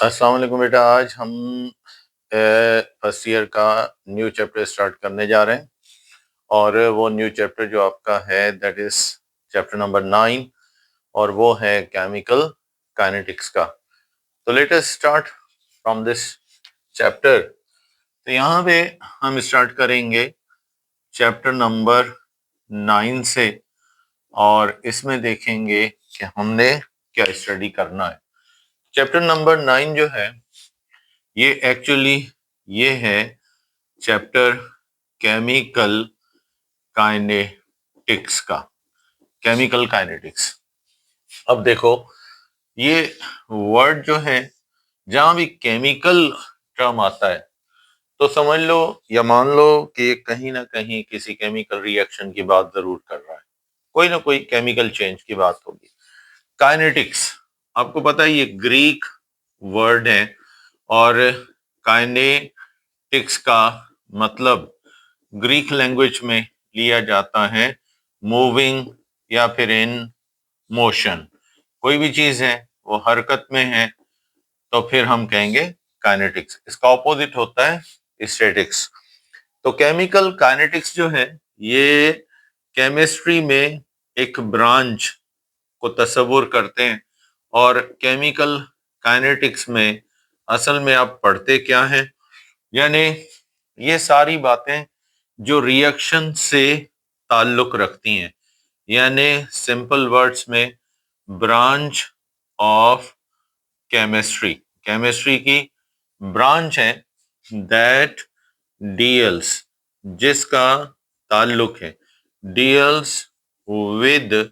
अस्सलाम वालेकुम बेटा। आज हम फर्स्ट ईयर का न्यू चैप्टर स्टार्ट करने जा रहे हैं और वो न्यू चैप्टर जो आपका है दैट इज चैप्टर नंबर 9 और वो है केमिकल काइनेटिक्स का। तो let us start from this chapter. तो यहाँ पे हम स्टार्ट करेंगे चैप्टर नंबर 9 से और इसमें देखेंगे कि हमने क्या स्टडी करना है। चैप्टर नंबर 9 जो है ये एक्चुअली ये है चैप्टर केमिकल काइनेटिक्स का। केमिकल काइनेटिक्स, अब देखो ये वर्ड जो है जहां भी केमिकल टर्म आता है तो समझ लो या मान लो कि कहीं ना कहीं किसी केमिकल रिएक्शन की बात जरूर कर रहा है, कोई ना कोई केमिकल चेंज की बात होगी। काइनेटिक्स आपको पता है ये ग्रीक वर्ड है और काइनेटिक्स का मतलब ग्रीक लैंग्वेज में लिया जाता है मूविंग या फिर इन मोशन। कोई भी चीज है वो हरकत में है तो फिर हम कहेंगे काइनेटिक्स। इसका ऑपोजिट होता है स्टैटिक्स। तो केमिकल काइनेटिक्स जो है ये केमिस्ट्री में एक ब्रांच को तस्वुर करते हैं और केमिकल काइनेटिक्स में असल में आप पढ़ते क्या है, यानी ये सारी बातें जो रिएक्शन से ताल्लुक रखती हैं, यानी सिंपल वर्ड्स में ब्रांच ऑफ केमिस्ट्री। केमिस्ट्री की ब्रांच है दैट डील्स, जिसका ताल्लुक है deals with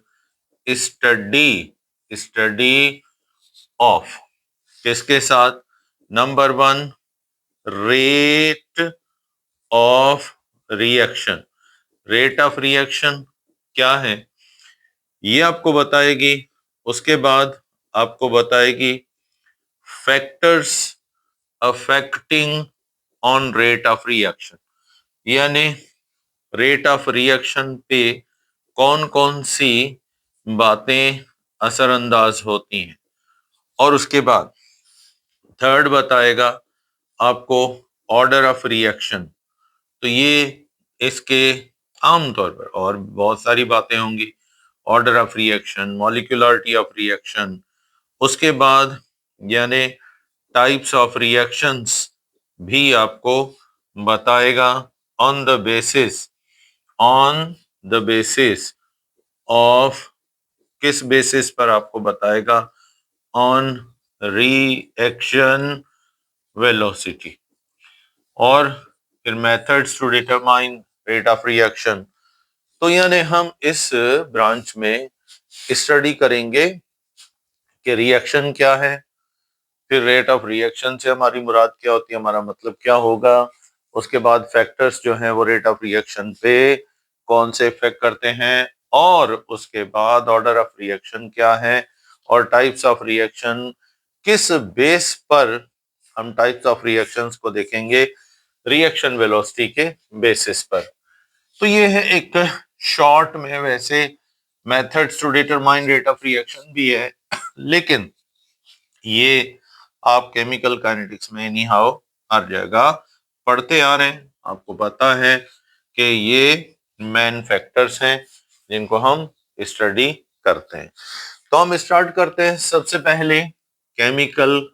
study study of किसके साथ, number 1 rate of reaction. Rate of reaction क्या है ये आपको बताएगी। उसके बाद आपको बताएगी factors affecting on rate of reaction, यानी रेट ऑफ रिएक्शन पे कौन कौन सी बातें असरअंदाज होती हैं। और उसके बाद थर्ड बताएगा आपको ऑर्डर ऑफ रिएक्शन। तो ये इसके आमतौर पर और बहुत सारी बातें होंगी, order of reaction, molecularity of reaction. उसके बाद यानी टाइप्स ऑफ रिएक्शंस भी आपको बताएगा ऑन द बेसिस ऑफ किस बेसिस पर आपको बताएगा, ऑन रिएक्शन वेलोसिटी। और फिर methods to determine rate of reaction. तो यानी हम इस ब्रांच में स्टडी करेंगे कि रिएक्शन क्या है, फिर रेट ऑफ रिएक्शन से हमारी मुराद क्या होती है, हमारा मतलब क्या होगा। उसके बाद फैक्टर्स जो हैं वो रेट ऑफ रिएक्शन पे कौन से इफेक्ट करते हैं, और उसके बाद ऑर्डर ऑफ रिएक्शन क्या है और टाइप्स ऑफ रिएक्शन किस बेस पर हम टाइप्स ऑफ रिएक्शंस को देखेंगे, रिएक्शन वेलोसिटी के बेसिस पर। तो ये है एक शॉर्ट में, वैसे methods to determine rate of reaction भी है लेकिन ये आप केमिकल काइनेटिक्स में एनी हाउ हर जगह पढ़ते आ रहे हैं। आपको पता है कि ये मेन फैक्टर्स हैं जिनको हम स्टडी करते हैं। तो हम स्टार्ट करते हैं सबसे पहले केमिकल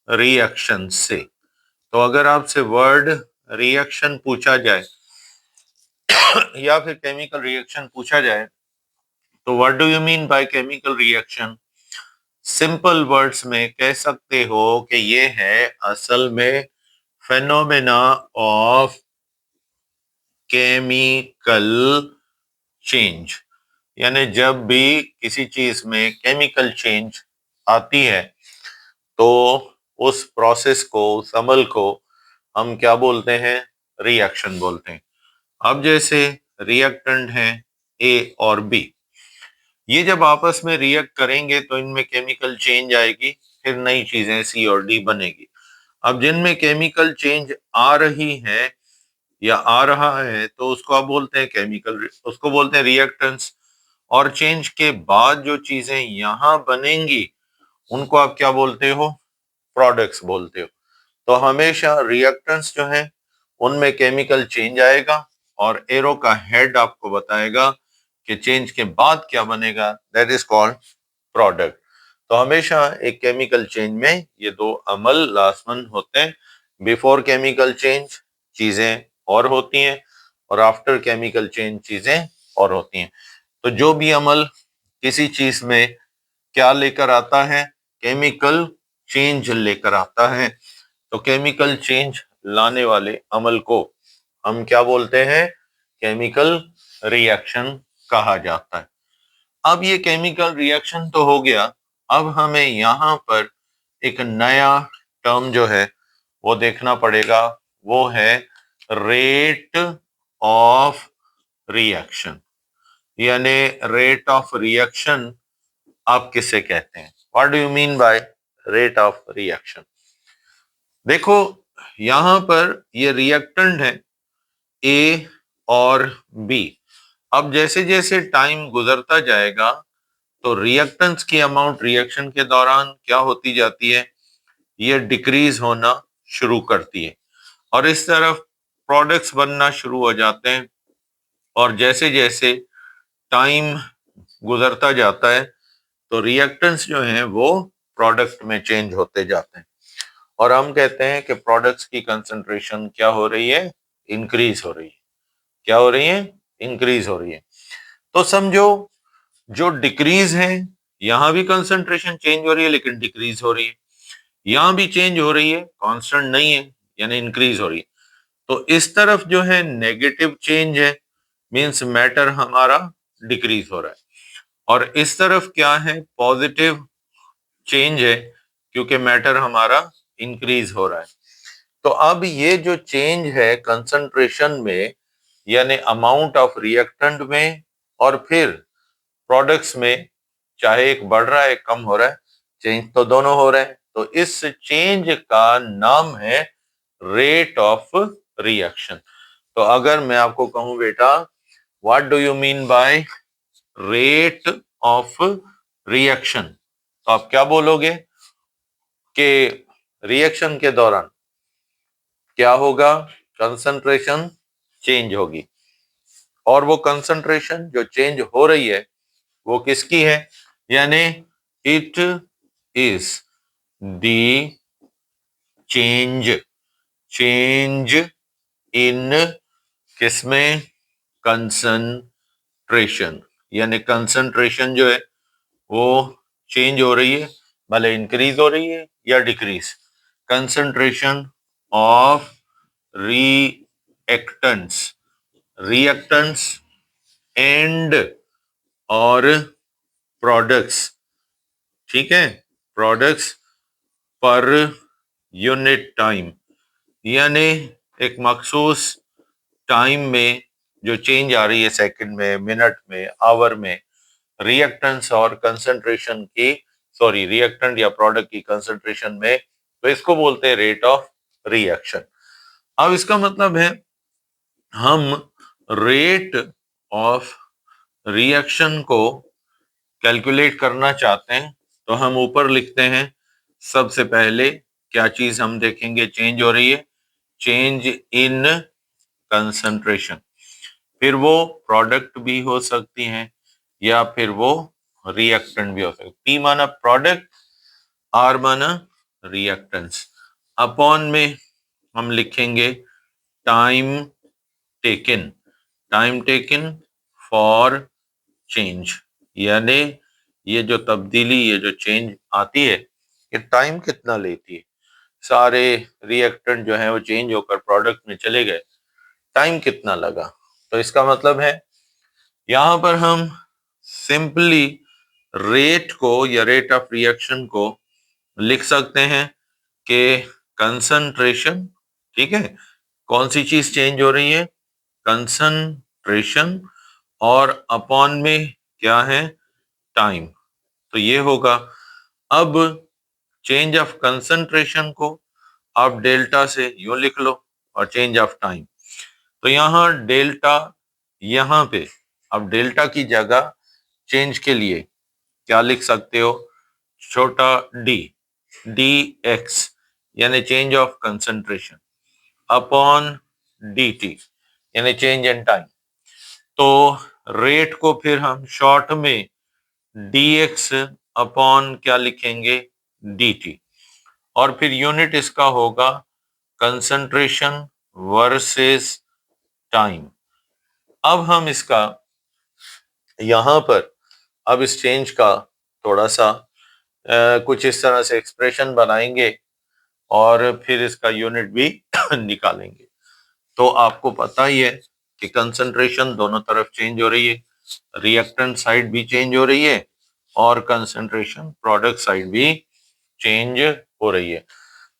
रिएक्शन से। तो अगर आपसे वर्ड रिएक्शन पूछा जाए या फिर केमिकल रिएक्शन पूछा जाए तो what do you mean by chemical reaction, simple words में कह सकते हो कि ये है असल में फेनोमेना ऑफ केमिकल चेंज। यानी जब भी किसी चीज में केमिकल चेंज आती है तो उस प्रोसेस को, उस अमल को हम क्या बोलते हैं, रिएक्शन बोलते हैं। अब जैसे रिएक्टेंट हैं ए और बी, ये जब आपस में रिएक्ट करेंगे तो इनमें केमिकल चेंज आएगी, फिर नई चीजें सी और डी बनेगी। अब जिनमें केमिकल चेंज आ रही है या आ रहा है तो उसको आप बोलते हैं केमिकल, उसको बोलते हैं रिएक्टेंट्स। और चेंज के बाद जो चीजें यहां बनेंगी उनको आप क्या बोलते हो, प्रोडक्ट्स बोलते हो। तो हमेशा रिएक्टेंट्स जो है उनमें केमिकल चेंज आएगा और एरो का हेड आपको बताएगा कि चेंज के बाद क्या बनेगा, दैट इज कॉल्ड प्रोडक्ट। तो हमेशा एक केमिकल चेंज में ये दो अमल लाजमन होते हैं। बिफोर केमिकल चेंज चीजें और होती हैं और आफ्टर केमिकल चेंज चीजें और होती हैं। तो जो भी अमल किसी चीज में क्या लेकर आता है, केमिकल चेंज लेकर आता है। तो केमिकल चेंज लाने वाले अमल को हम क्या बोलते हैं, केमिकल रिएक्शन कहा जाता है। अब ये केमिकल रिएक्शन तो हो गया, अब हमें यहाँ पर एक नया टर्म जो है वो देखना पड़ेगा, वो है रेट ऑफ रिएक्शन। यानी रेट ऑफ रिएक्शन आप किसे कहते हैं, what do you mean by rate of reaction. देखो यहां पर ये रिएक्टेंट है ए और बी। अब जैसे जैसे टाइम गुजरता जाएगा तो रिएक्टेंट्स की अमाउंट रिएक्शन के दौरान क्या होती जाती है, ये डिक्रीज होना शुरू करती है और इस तरफ प्रोडक्ट्स बनना शुरू हो जाते हैं। और जैसे जैसे टाइम गुजरता जाता है तो रिएक्टेंट्स जो हैं वो प्रोडक्ट में चेंज होते जाते हैं और हम कहते हैं कि प्रोडक्ट्स की कंसंट्रेशन क्या हो रही है, इंक्रीज हो रही है। क्या हो रही है, इंक्रीज हो रही है। तो समझो जो डिक्रीज है, यहां भी कंसंट्रेशन चेंज हो रही है लेकिन डिक्रीज हो रही है, यहां भी चेंज हो रही है, कांस्टेंट नहीं है यानी इंक्रीज हो रही है। तो इस तरफ जो है नेगेटिव चेंज है, मींस मैटर हमारा डिक्रीज हो रहा है और इस तरफ क्या है, पॉजिटिव चेंज है क्योंकि मैटर हमारा इंक्रीज हो रहा है। तो अब ये जो चेंज है कंसंट्रेशन में यानी अमाउंट ऑफ रिएक्टेंट में और फिर प्रोडक्ट्स में, चाहे एक बढ़ रहा है एक कम हो रहा है, चेंज तो दोनों हो रहे हैं। तो इस चेंज का नाम है रेट ऑफ रिएक्शन। तो अगर मैं आपको कहूं बेटा what do you mean by rate of reaction, तो आप क्या बोलोगे कि रिएक्शन के दौरान क्या होगा, कंसंट्रेशन चेंज होगी और वो कंसंट्रेशन जो चेंज हो रही है वो किसकी है, यानी it is the change change in किसमें, कंसंट्रेशन। यानी कंसंट्रेशन जो है वो चेंज हो रही है, भले इंक्रीज हो रही है या decrease. Concentration of reactants reactants and और प्रोडक्ट्स, ठीक है, प्रोडक्ट्स पर यूनिट टाइम। यानी एक मखसूस टाइम में जो चेंज आ रही है, सेकंड में, मिनट में, आवर में, रिएक्टेंट्स और कंसंट्रेशन की, सॉरी रिएक्टेंट या प्रोडक्ट की कंसंट्रेशन में, तो इसको बोलते हैं रेट ऑफ रिएक्शन। अब इसका मतलब है हम रेट ऑफ रिएक्शन को कैलकुलेट करना चाहते हैं तो हम ऊपर लिखते हैं, सबसे पहले क्या चीज हम देखेंगे चेंज हो रही है, चेंज इन कंसंट्रेशन। फिर वो प्रोडक्ट भी हो सकती हैं या फिर वो रिएक्टेंट भी हो सकती है। पी माना प्रोडक्ट, आर माना रिएक्टेंट्स, अपॉन में हम लिखेंगे time taken, time taken for change. यानी ये जो तब्दीली, ये जो चेंज आती है, ये टाइम कितना लेती है। सारे रिएक्टेंट जो है वो चेंज होकर प्रोडक्ट में चले गए, टाइम कितना लगा। तो इसका मतलब है यहां पर हम सिंपली रेट को या रेट ऑफ रिएक्शन को लिख सकते हैं कि कंसंट्रेशन, ठीक है, कौन सी चीज चेंज हो रही है, कंसंट्रेशन, और अपॉन में क्या है, टाइम। तो ये होगा। अब चेंज ऑफ कंसंट्रेशन को आप डेल्टा से यूं लिख लो और चेंज ऑफ टाइम, तो यहां डेल्टा, यहां पे अब डेल्टा की जगह चेंज के लिए क्या लिख सकते हो, छोटा डी, dx यानी change of concentration upon dt यानी चेंज इन टाइम। तो रेट को फिर हम शॉर्ट में dx अपॉन क्या लिखेंगे, dt, और फिर यूनिट इसका होगा कंसंट्रेशन वर्सेस टाइम। अब हम इसका यहां पर अब इस चेंज का थोड़ा सा कुछ इस तरह से एक्सप्रेशन बनाएंगे और फिर इसका यूनिट भी निकालेंगे। तो आपको पता ही है कि कंसंट्रेशन दोनों तरफ चेंज हो रही है, रिएक्टेंट साइड भी चेंज हो रही है और कंसंट्रेशन प्रोडक्ट साइड भी चेंज हो रही है।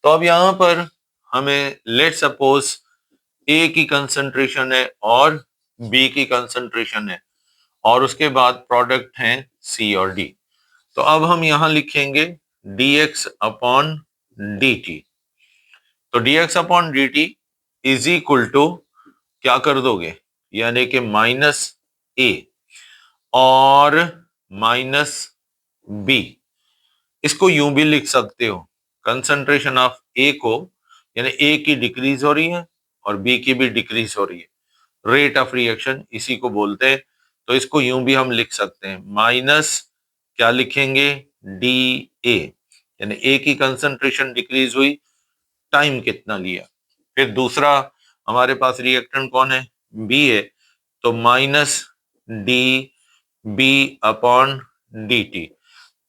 तो अब यहाँ पर हमें लेट सपोज ए की कंसंट्रेशन है और बी की कंसंट्रेशन है और उसके बाद प्रोडक्ट हैं सी और डी। तो अब हम यहां लिखेंगे dx अपॉन dt। तो dx upon dt is equal to क्या कर दोगे, यानी कि माइनस ए और माइनस बी। इसको यूं भी लिख सकते हो, कंसंट्रेशन ऑफ ए को यानी ए की डिक्रीज हो रही है और बी की भी डिक्रीज हो रही है, रेट ऑफ रिएक्शन इसी को बोलते हैं। तो इसको यूं भी हम लिख सकते हैं, माइनस क्या लिखेंगे, डी ए, यानी ए की कंसंट्रेशन डिक्रीज हुई, टाइम कितना लिया। फिर दूसरा हमारे पास रिएक्टेंट कौन है, बी है, तो minus D B upon D T.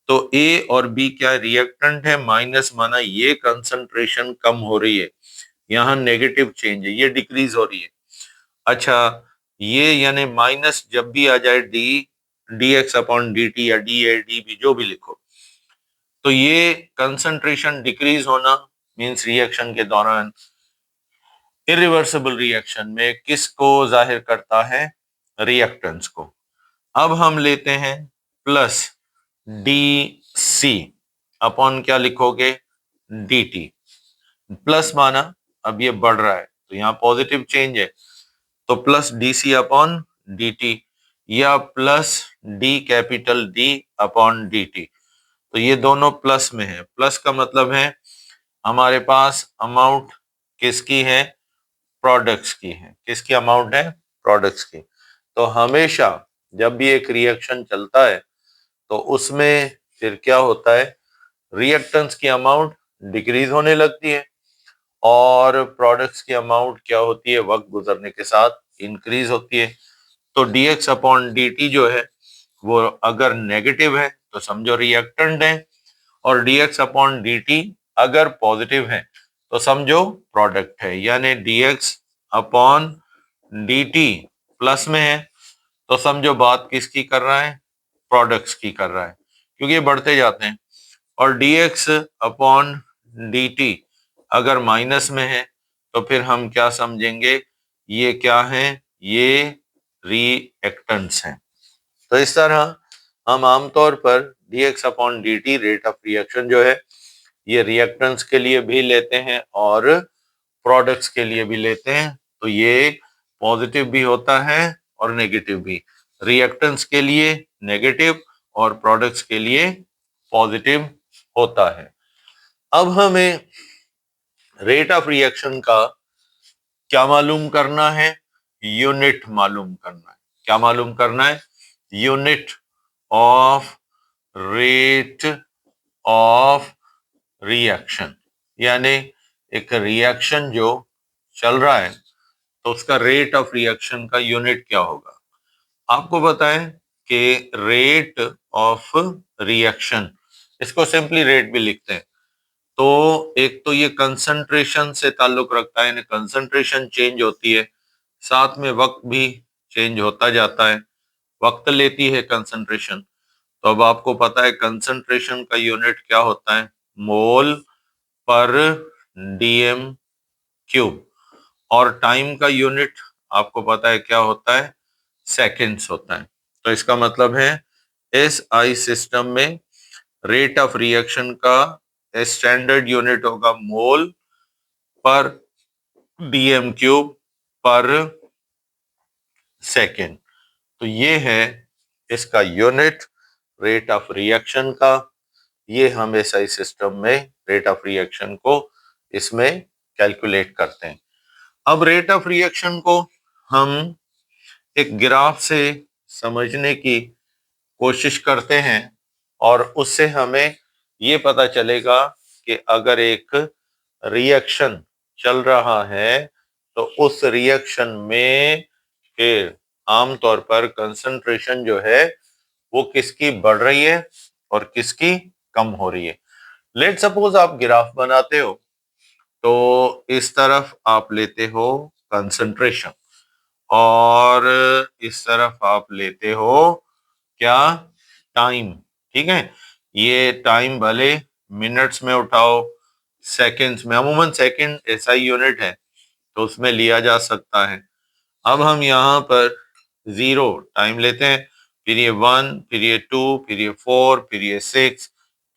तो ए और बी क्या रिएक्टेंट है, माइनस माना ये कंसंट्रेशन कम हो रही है, यहाँ नेगेटिव चेंज है, ये डिक्रीज हो रही है। अच्छा, ये यानी माइनस जब भी आ जाए D D x upon D T या डी ए डी बी जो भी लिखो, तो ये कंसंट्रेशन डिक्रीज होना मींस रिएक्शन के दौरान इरिवर्सिबल रिएक्शन में किसको जाहिर करता है, रिएक्टेंस को। अब हम लेते हैं प्लस डी सी अपॉन क्या लिखोगे, डी टी। प्लस माना अब ये बढ़ रहा है तो यहाँ पॉजिटिव चेंज है, तो plus D C upon D T या plus D capital D upon D T. तो ये दोनों प्लस में है, प्लस का मतलब है हमारे पास अमाउंट किसकी है, प्रोडक्ट्स की है। किसकी अमाउंट है, प्रोडक्ट्स की। तो हमेशा जब भी एक रिएक्शन चलता है तो उसमें फिर क्या होता है, रिएक्टेंट्स की अमाउंट डिक्रीज होने लगती है और प्रोडक्ट्स की अमाउंट क्या होती है, वक्त गुजरने के साथ इंक्रीज होती है। तो dx अपॉन dt जो है वो अगर नेगेटिव है तो समझो रिएक्टेंट है, और dx अपॉन dt अगर पॉजिटिव है तो समझो प्रोडक्ट है। यानी dx अपॉन dt प्लस में है तो समझो बात किसकी कर रहा है, प्रोडक्ट्स की कर रहा है, क्योंकि ये बढ़ते जाते हैं। और dx अपॉन dt अगर माइनस में है तो फिर हम क्या समझेंगे, ये क्या है, ये रिएक्टेंट्स हैं। तो इस तरह हम आमतौर पर dx upon dt rate of reaction जो है ये रिएक्टेंट्स के लिए भी लेते हैं और प्रोडक्ट्स के लिए भी लेते हैं। तो ये पॉजिटिव भी होता है और नेगेटिव भी, रिएक्टेंट्स के लिए नेगेटिव और प्रोडक्ट्स के लिए पॉजिटिव होता है। अब हमें रेट ऑफ रिएक्शन का क्या मालूम करना है, यूनिट मालूम करना है। क्या मालूम करना है, unit of rate of reaction. यानी एक रिएक्शन जो चल रहा है तो उसका रेट ऑफ रिएक्शन का यूनिट क्या होगा। आपको बताएं कि रेट ऑफ रिएक्शन, इसको सिंपली रेट भी लिखते हैं। तो एक तो ये कंसंट्रेशन से ताल्लुक रखता है, यानी कंसंट्रेशन चेंज होती है, साथ में वक्त भी चेंज होता जाता है, वक्त लेती है कंसंट्रेशन। तो अब आपको पता है कंसंट्रेशन का यूनिट क्या होता है, मोल पर डीएम क्यूब, और टाइम का यूनिट आपको पता है क्या होता है, सेकेंड्स होता है। तो इसका मतलब है एसआई सिस्टम में रेट ऑफ रिएक्शन का स्टैंडर्ड यूनिट होगा मोल पर डीएम क्यूब पर सेकेंड। तो ये है इसका यूनिट रेट ऑफ रिएक्शन का। ये हम एसआई सिस्टम में रेट ऑफ रिएक्शन को इसमें कैलकुलेट करते हैं। अब रेट ऑफ रिएक्शन को हम एक ग्राफ से समझने की कोशिश करते हैं और उससे हमें ये पता चलेगा कि अगर एक रिएक्शन चल रहा है तो उस रिएक्शन में फिर आमतौर पर कंसंट्रेशन जो है वो किसकी बढ़ रही है और किसकी कम हो रही है। लेट सपोज आप ग्राफ बनाते हो तो इस तरफ आप लेते हो कंसंट्रेशन और इस तरफ आप लेते हो क्या, टाइम। ठीक है, ये टाइम भले मिनट्स में उठाओ, सेकंड्स में, अमूमन सेकंड एसआई यूनिट है तो उसमें लिया जा सकता है। अब हम यहाँ पर 0 टाइम लेते हैं, फिर ये 1, फिर ये 2, फिर ये 4, फिर ये 6,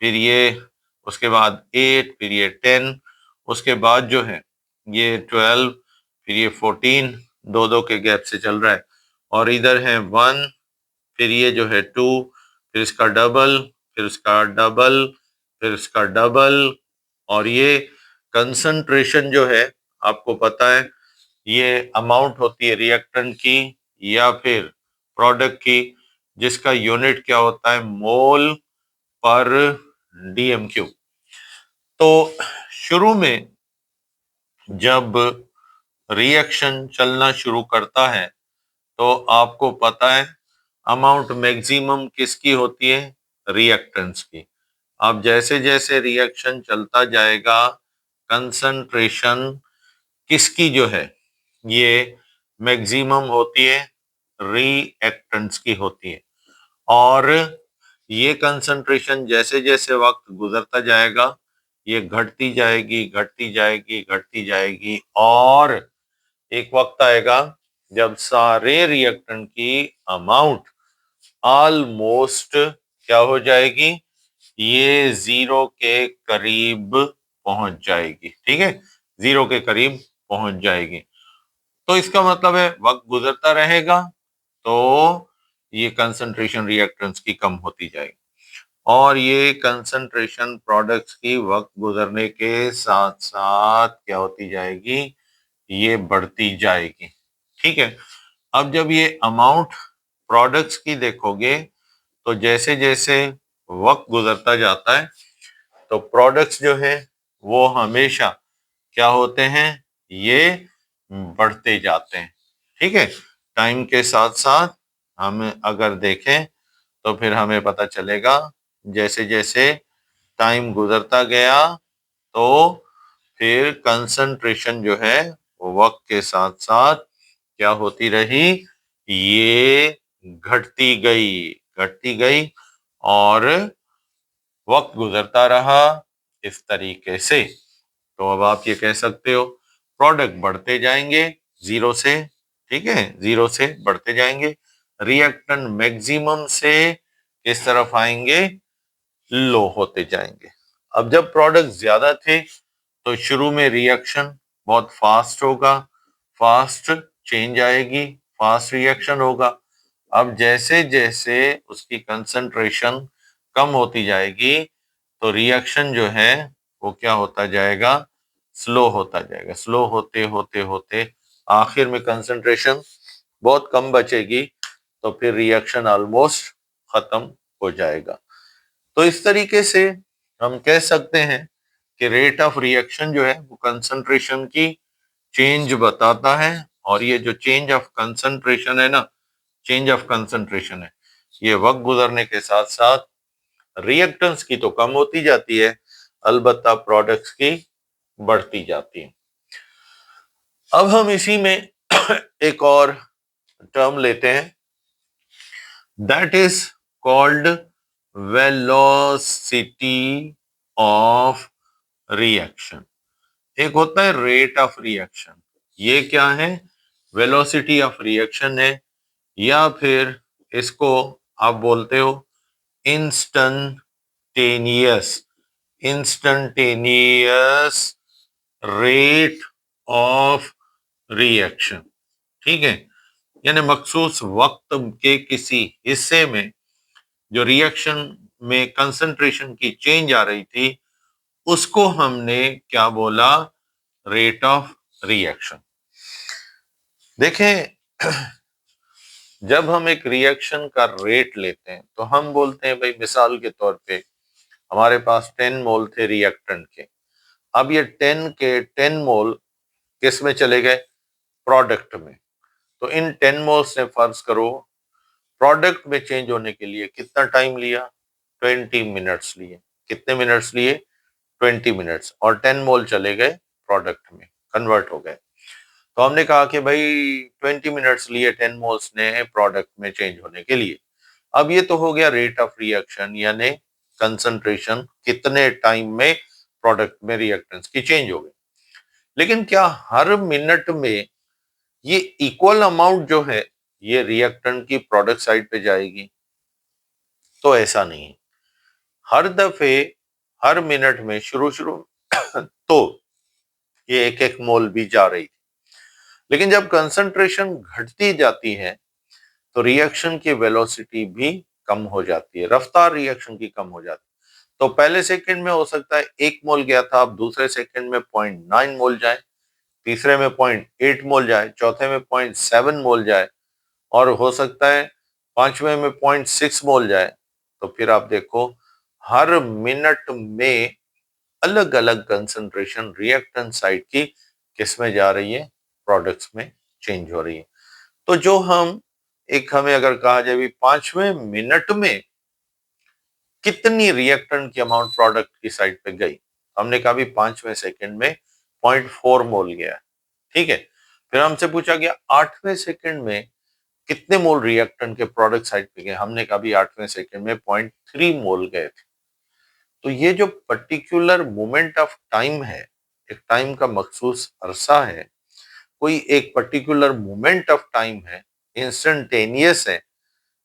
फिर ये उसके बाद 8, फिर ये 10, उसके बाद जो है ये 12, फिर ये 14, दो दो के गैप से चल रहा है, और इधर है 1, फिर ये जो है 2, फिर इसका डबल, फिर इसका डबल, फिर इसका डबल, और ये कंसंट्रेशन जो है आपको पता है ये अमाउंट होती है रिएक्टेंट की या फिर प्रोडक्ट की, जिसका यूनिट क्या होता है, मोल पर डीएमक्यू। तो शुरू में जब रिएक्शन चलना शुरू करता है तो आपको पता है अमाउंट मैक्सिमम किसकी होती है, रिएक्टेंट्स की। अब जैसे जैसे रिएक्शन चलता जाएगा कंसंट्रेशन किसकी जो है ये मैक्सिमम होती है, रिएक्टेंट्स की होती है। और ये कंसंट्रेशन जैसे जैसे वक्त गुजरता जाएगा ये घटती जाएगी, घटती जाएगी, घटती जाएगी, और एक वक्त आएगा जब सारे रिएक्टेंट की अमाउंट ऑलमोस्ट क्या हो जाएगी, ये 0 के करीब पहुंच जाएगी। ठीक है, 0 के करीब पहुंच जाएगी। तो इसका मतलब है वक्त गुजरता रहेगा तो ये कंसंट्रेशन रिएक्टेंट्स की कम होती जाएगी, और ये कंसंट्रेशन प्रोडक्ट्स की वक्त गुजरने के साथ साथ क्या होती जाएगी, ये बढ़ती जाएगी। ठीक है, अब जब ये अमाउंट प्रोडक्ट्स की देखोगे तो जैसे जैसे वक्त गुजरता जाता है तो प्रोडक्ट्स जो है वो हमेशा क्या होते हैं, ये बढ़ते जाते हैं। ठीक है, टाइम के साथ साथ हम अगर देखें तो फिर हमें पता चलेगा जैसे जैसे टाइम गुजरता गया तो फिर कंसंट्रेशन जो है वो वक्त के साथ साथ क्या होती रही, ये घटती गई, घटती गई, और वक्त गुजरता रहा इस तरीके से। तो अब आप ये कह सकते हो प्रोडक्ट बढ़ते जाएंगे 0 से, ठीक है, 0 से बढ़ते जाएंगे, रिएक्टेंट मैक्सिमम से किस तरफ आएंगे, लो होते जाएंगे। अब जब प्रोडक्ट ज्यादा थे तो शुरू में रिएक्शन बहुत फास्ट होगा, फास्ट चेंज आएगी, फास्ट रिएक्शन होगा। अब जैसे जैसे उसकी कंसंट्रेशन कम होती जाएगी तो रिएक्शन जो है वो क्या होता जाएगा, स्लो होता जाएगा। स्लो होते होते होते आखिर में कंसंट्रेशन बहुत कम बचेगी तो फिर रिएक्शन ऑलमोस्ट खत्म हो जाएगा। तो इस तरीके से हम कह सकते हैं कि रेट ऑफ रिएक्शन जो है वो कंसंट्रेशन की चेंज बताता है, और ये जो चेंज ऑफ कंसंट्रेशन है ना, चेंज ऑफ कंसंट्रेशन है, ये वक्त गुजरने के साथ साथ रिएक्टेंट्स की तो कम होती जाती है, अलबत्ता प्रोडक्ट्स की बढ़ती जाती है। अब हम इसी में एक और टर्म लेते हैं, that is called velocity of reaction. एक होता है रेट ऑफ रिएक्शन, ये क्या है, वेलोसिटी ऑफ रिएक्शन है, या फिर इसको आप बोलते हो instantaneous, instantaneous rate of reaction. ठीक है, यानी मखसूस वक्त के किसी हिस्से में जो रिएक्शन में कंसंट्रेशन की चेंज आ रही थी, उसको हमने क्या बोला? Rate of reaction. देखें, जब हम एक रिएक्शन का रेट लेते हैं तो हम बोलते हैं, भाई मिसाल के तौर पे हमारे पास 10 मोल थे रिएक्टेंट के। अब ये 10 के 10 मोल किस में चले गए? प्रोडक्ट में। तो इन 10 मोल्स ने फर्ज करो प्रोडक्ट में चेंज होने के लिए कितना टाइम लिया? 20 मिनट्स लिए। कितने मिनट्स लिए? 20 मिनट्स। और 10 मोल चले गए प्रोडक्ट में, कन्वर्ट हो गए। तो हमने कहा कि भाई 20 मिनट्स लिए 10 मोल्स ने प्रोडक्ट में चेंज होने के लिए। अब ये तो हो गया रेट ऑफ रिएक्शन, यानी कंसंट्रेशन कितने टाइम में प्रोडक्ट में रिएक्टेंट्स की चेंज हो गई। लेकिन क्या हर मिनट में ये इक्वल अमाउंट जो है ये रिएक्टेंट की प्रोडक्ट साइड पे जाएगी? तो ऐसा नहीं। हर दफे हर मिनट में शुरू तो ये एक एक मोल भी जा रही थी। लेकिन जब कंसंट्रेशन घटती जाती है तो रिएक्शन की वेलोसिटी भी कम हो जाती है, रफ्तार रिएक्शन की कम हो जाती है। तो पहले सेकंड में हो सकता है 1 मोल गया था, अब दूसरे सेकंड में 0.9 मोल जाए, तीसरे में 0.8 मोल जाए, चौथे में 0.7 मोल जाए, और हो सकता है पांचवें में 0.6 मोल जाए। तो फिर आप देखो हर मिनट में अलग अलग कंसंट्रेशन रिएक्टेंट साइड की किस में जा रही है? प्रोडक्ट्स में चेंज हो रही है। तो जो हमें अगर कहा जाए भी 5वें मिनट में कितनी रिएक्टेंट की अमाउंट प्रोडक्ट की साइड पे गई, हमने कहा भी 5वें सेकंड में 0.4 मोल गया। ठीक है। फिर हमसे पूछा गया 8वें सेकंड में कितने मोल रिएक्टेंट के प्रोडक्ट साइड पे गए, हमने कहा भी 8वें सेकंड में 0.3 मोल गए थे। तो ये जो पर्टिकुलर मोमेंट ऑफ टाइम है, एक टाइम का मखसूस अरसा है, कोई एक पर्टिकुलर मोमेंट ऑफ टाइम है, इंस्टेंटेनियस है,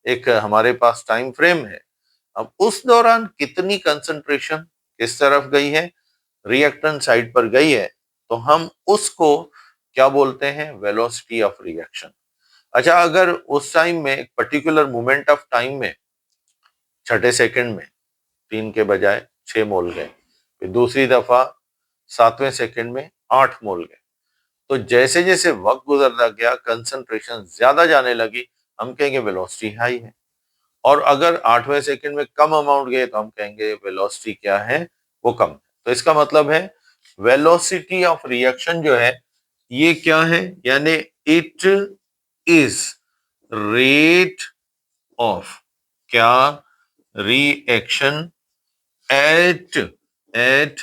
एक हमारे पास टाइम फ्रेम है। अब उस दौरान कितनी कंसंट्रेशन किस तरफ गई है? रिएक्टेंट साइड पर गई है। तो हम उसको क्या बोलते हैं? Velocity of reaction. अच्छा, अगर उस टाइम में एक पर्टिकुलर मोमेंट ऑफ टाइम में छठे सेकंड में 3 के बजाय 6 मोल गए, फिर दूसरी दफा 7वें सेकंड में 8 मोल गए, तो जैसे जैसे वक्त गुजरता गया कंसंट्रेशन ज्यादा जाने लगी, हम कहेंगे वेलोसिटी हाई है। और अगर 8वें सेकंड में कम अमाउंट गए तो हम कहेंगे वेलोसिटी क्या है? वो कम है। तो इसका मतलब है वेलोसिटी ऑफ रिएक्शन जो है ये क्या है? यानी इट इज रेट ऑफ क्या? Reaction at at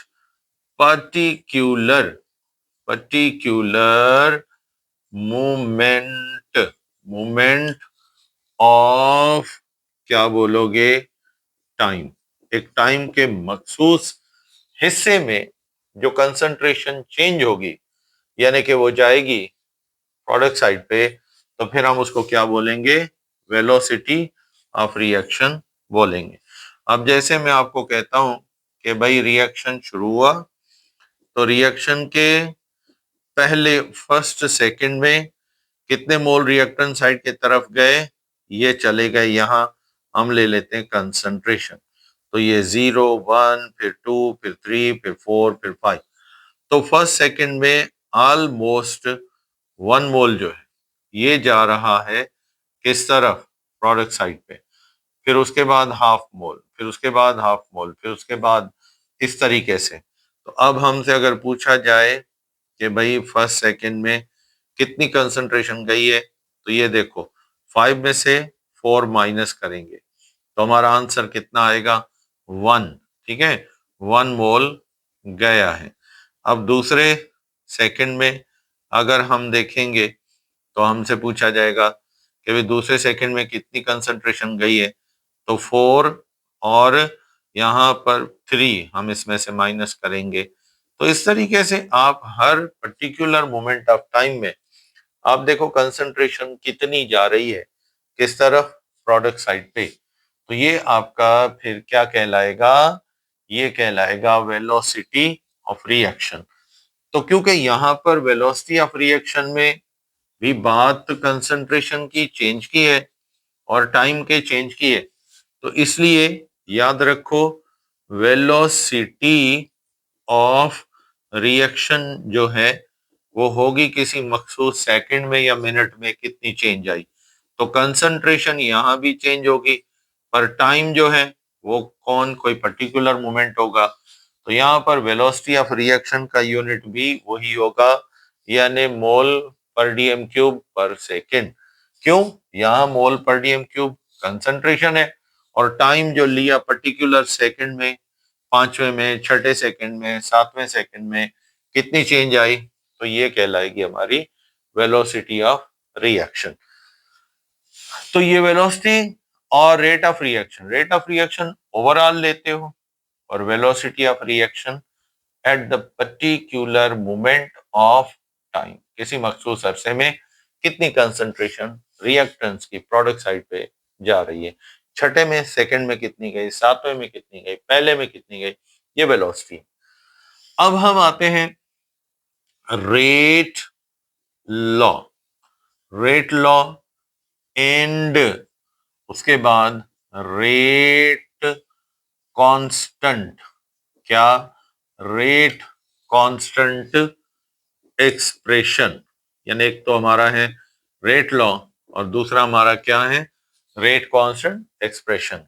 particular movement movement of क्या बोलोगे? टाइम। एक टाइम के मखसूस हिस्से में जो कंसंट्रेशन चेंज होगी, यानी कि वो जाएगी प्रोडक्ट साइड पे, तो फिर हम उसको क्या बोलेंगे? वेलोसिटी ऑफ रिएक्शन बोलेंगे। अब जैसे मैं आपको कहता हूं कि भाई रिएक्शन शुरू हुआ, तो रिएक्शन के पहले फर्स्ट सेकंड में कितने मोल रिएक्टेंट साइड की तरफ गए? ये चले गए, यहां हम ले लेते हैं कंसंट्रेशन। तो ये 0, 1, फिर 2, फिर 3, फिर 4, फिर 5। तो फर्स्ट सेकंड में ऑलमोस्ट 1 मोल जो है ये जा रहा है किस तरफ? प्रोडक्ट साइड पे। फिर उसके बाद हाफ मोल, फिर उसके बाद हाफ मोल, फिर उसके बाद इस तरीके से। तो अब हमसे अगर पूछा जाए कि भाई फर्स्ट सेकंड में कितनी कंसंट्रेशन गई है, तो ये देखो 5 में से 4 माइनस करेंगे तो हमारा आंसर कितना आएगा? 1। ठीक है, 1 मोल गया है। अब दूसरे सेकंड में अगर हम देखेंगे तो हमसे पूछा जाएगा कि भाई दूसरे सेकंड में कितनी कंसंट्रेशन गई है, तो 4 और यहाँ पर 3 हम इसमें से माइनस करेंगे। तो इस तरीके से आप हर पर्टिकुलर मोमेंट ऑफ टाइम में आप देखो कंसंट्रेशन कितनी जा रही है किस तरफ? प्रोडक्ट साइड पे। तो ये आपका फिर क्या कहलाएगा? ये कहलाएगा वेलोसिटी ऑफ रिएक्शन। तो क्योंकि यहाँ पर वेलोसिटी ऑफ रिएक्शन में भी बात कंसंट्रेशन की चेंज की है और टाइम के चेंज की है, तो इसलिए याद रखो वेलोसिटी ऑफ रिएक्शन जो है वो होगी किसी मखसूस सेकंड में या मिनट में कितनी चेंज आई। तो कंसंट्रेशन यहाँ भी चेंज होगी, पर टाइम जो है वो कोई पर्टिकुलर मोमेंट होगा। तो यहाँ पर वेलोसिटी ऑफ रिएक्शन का यूनिट भी वही होगा, यानी मोल पर डीएम क्यूब पर सेकेंड। क्यों? यहाँ मोल पर डीएम क्यूब कंसंट्रेशन है, और टाइम जो लिया पर्टिकुलर सेकंड में, पांचवें में, छठे सेकंड में, सातवें सेकंड में कितनी चेंज आई, तो ये कहलाएगी हमारी वेलोसिटी ऑफ रिएक्शन। तो ये वेलोसिटी और रेट ऑफ रिएक्शन ओवरऑल लेते हो, और velocity of reaction at the particular moment of time, किसी मखसूस अरसे में कितनी कंसंट्रेशन रिएक्टेंट्स की प्रोडक्ट साइड पे जा रही है। छठे में सेकंड में कितनी गई, सातवें में कितनी गई, पहले में कितनी गई, ये वेलोसिटी। अब हम आते हैं rate law. Rate law and उसके बाद रेट कांस्टेंट। क्या? Rate constant expression. यानी एक तो हमारा है रेट लॉ और दूसरा हमारा क्या है, रेट कांस्टेंट एक्सप्रेशन।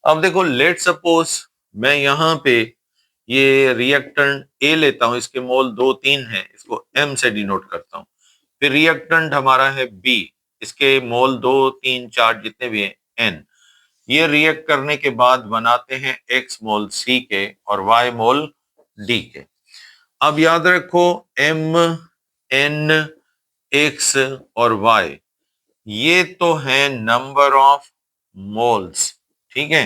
अब देखो, लेट सपोज मैं यहां पे ये रिएक्टेंट ए लेता हूं, इसके मोल 2 3 है, इसको एम से डिनोट करता हूं। फिर रिएक्टेंट हमारा है बी, इसके मोल 2 3 4 जितने भी हैं एन। ये रिएक्ट करने के बाद बनाते हैं एक्स मोल सी के और वाई मोल डी के। अब याद रखो एम एन एक्स और वाई ये तो है नंबर ऑफ मोल्स, ठीक है।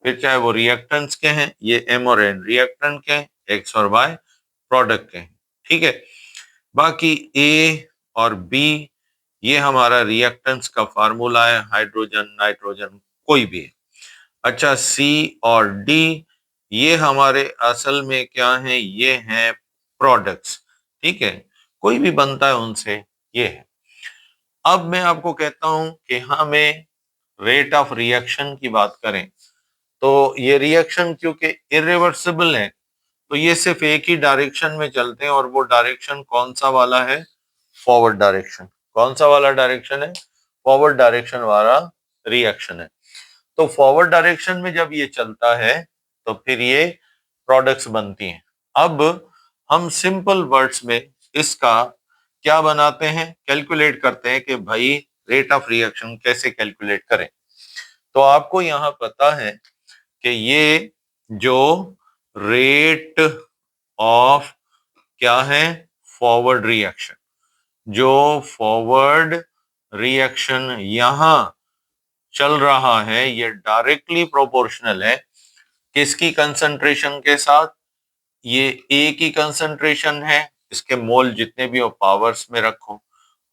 फिर चाहे वो रिएक्टेंट्स के हैं, ये एम और एन रिएक्टेंट के हैं, एक्स और वाई प्रोडक्ट के हैं, ठीक है। बाकी ए और बी ये हमारा रिएक्टेंट्स का फार्मूला है, हाइड्रोजन नाइट्रोजन कोई भी है। अच्छा, सी और डी ये हमारे असल में क्या है, ये हैं प्रोडक्ट्स, ठीक है। कोई भी बनता है उनसे, ये है। अब मैं आपको कहता हूं कि हमें रेट ऑफ रिएक्शन की बात करें, तो ये रिएक्शन क्योंकि इरिवर्सिबल है, तो ये सिर्फ एक ही डायरेक्शन में चलते हैं, और वो डायरेक्शन कौन सा वाला है, फॉरवर्ड डायरेक्शन। कौन सा वाला डायरेक्शन है, फॉरवर्ड डायरेक्शन वाला रिएक्शन है। तो फॉरवर्ड डायरेक्शन में जब ये चलता है तो फिर ये प्रोडक्ट्स बनती हैं। अब हम सिंपल वर्ड्स में इसका क्या बनाते हैं, कैलकुलेट करते हैं कि भाई रेट ऑफ रिएक्शन कैसे कैलकुलेट करें। तो आपको यहां पता है कि ये जो रेट ऑफ क्या है, फॉरवर्ड रिएक्शन, जो फॉरवर्ड रिएक्शन यहां चल रहा है, ये डायरेक्टली प्रोपोर्शनल है किसकी कंसंट्रेशन के साथ, ये ए की कंसंट्रेशन है, इसके मोल जितने भी हो पावर्स में रखो,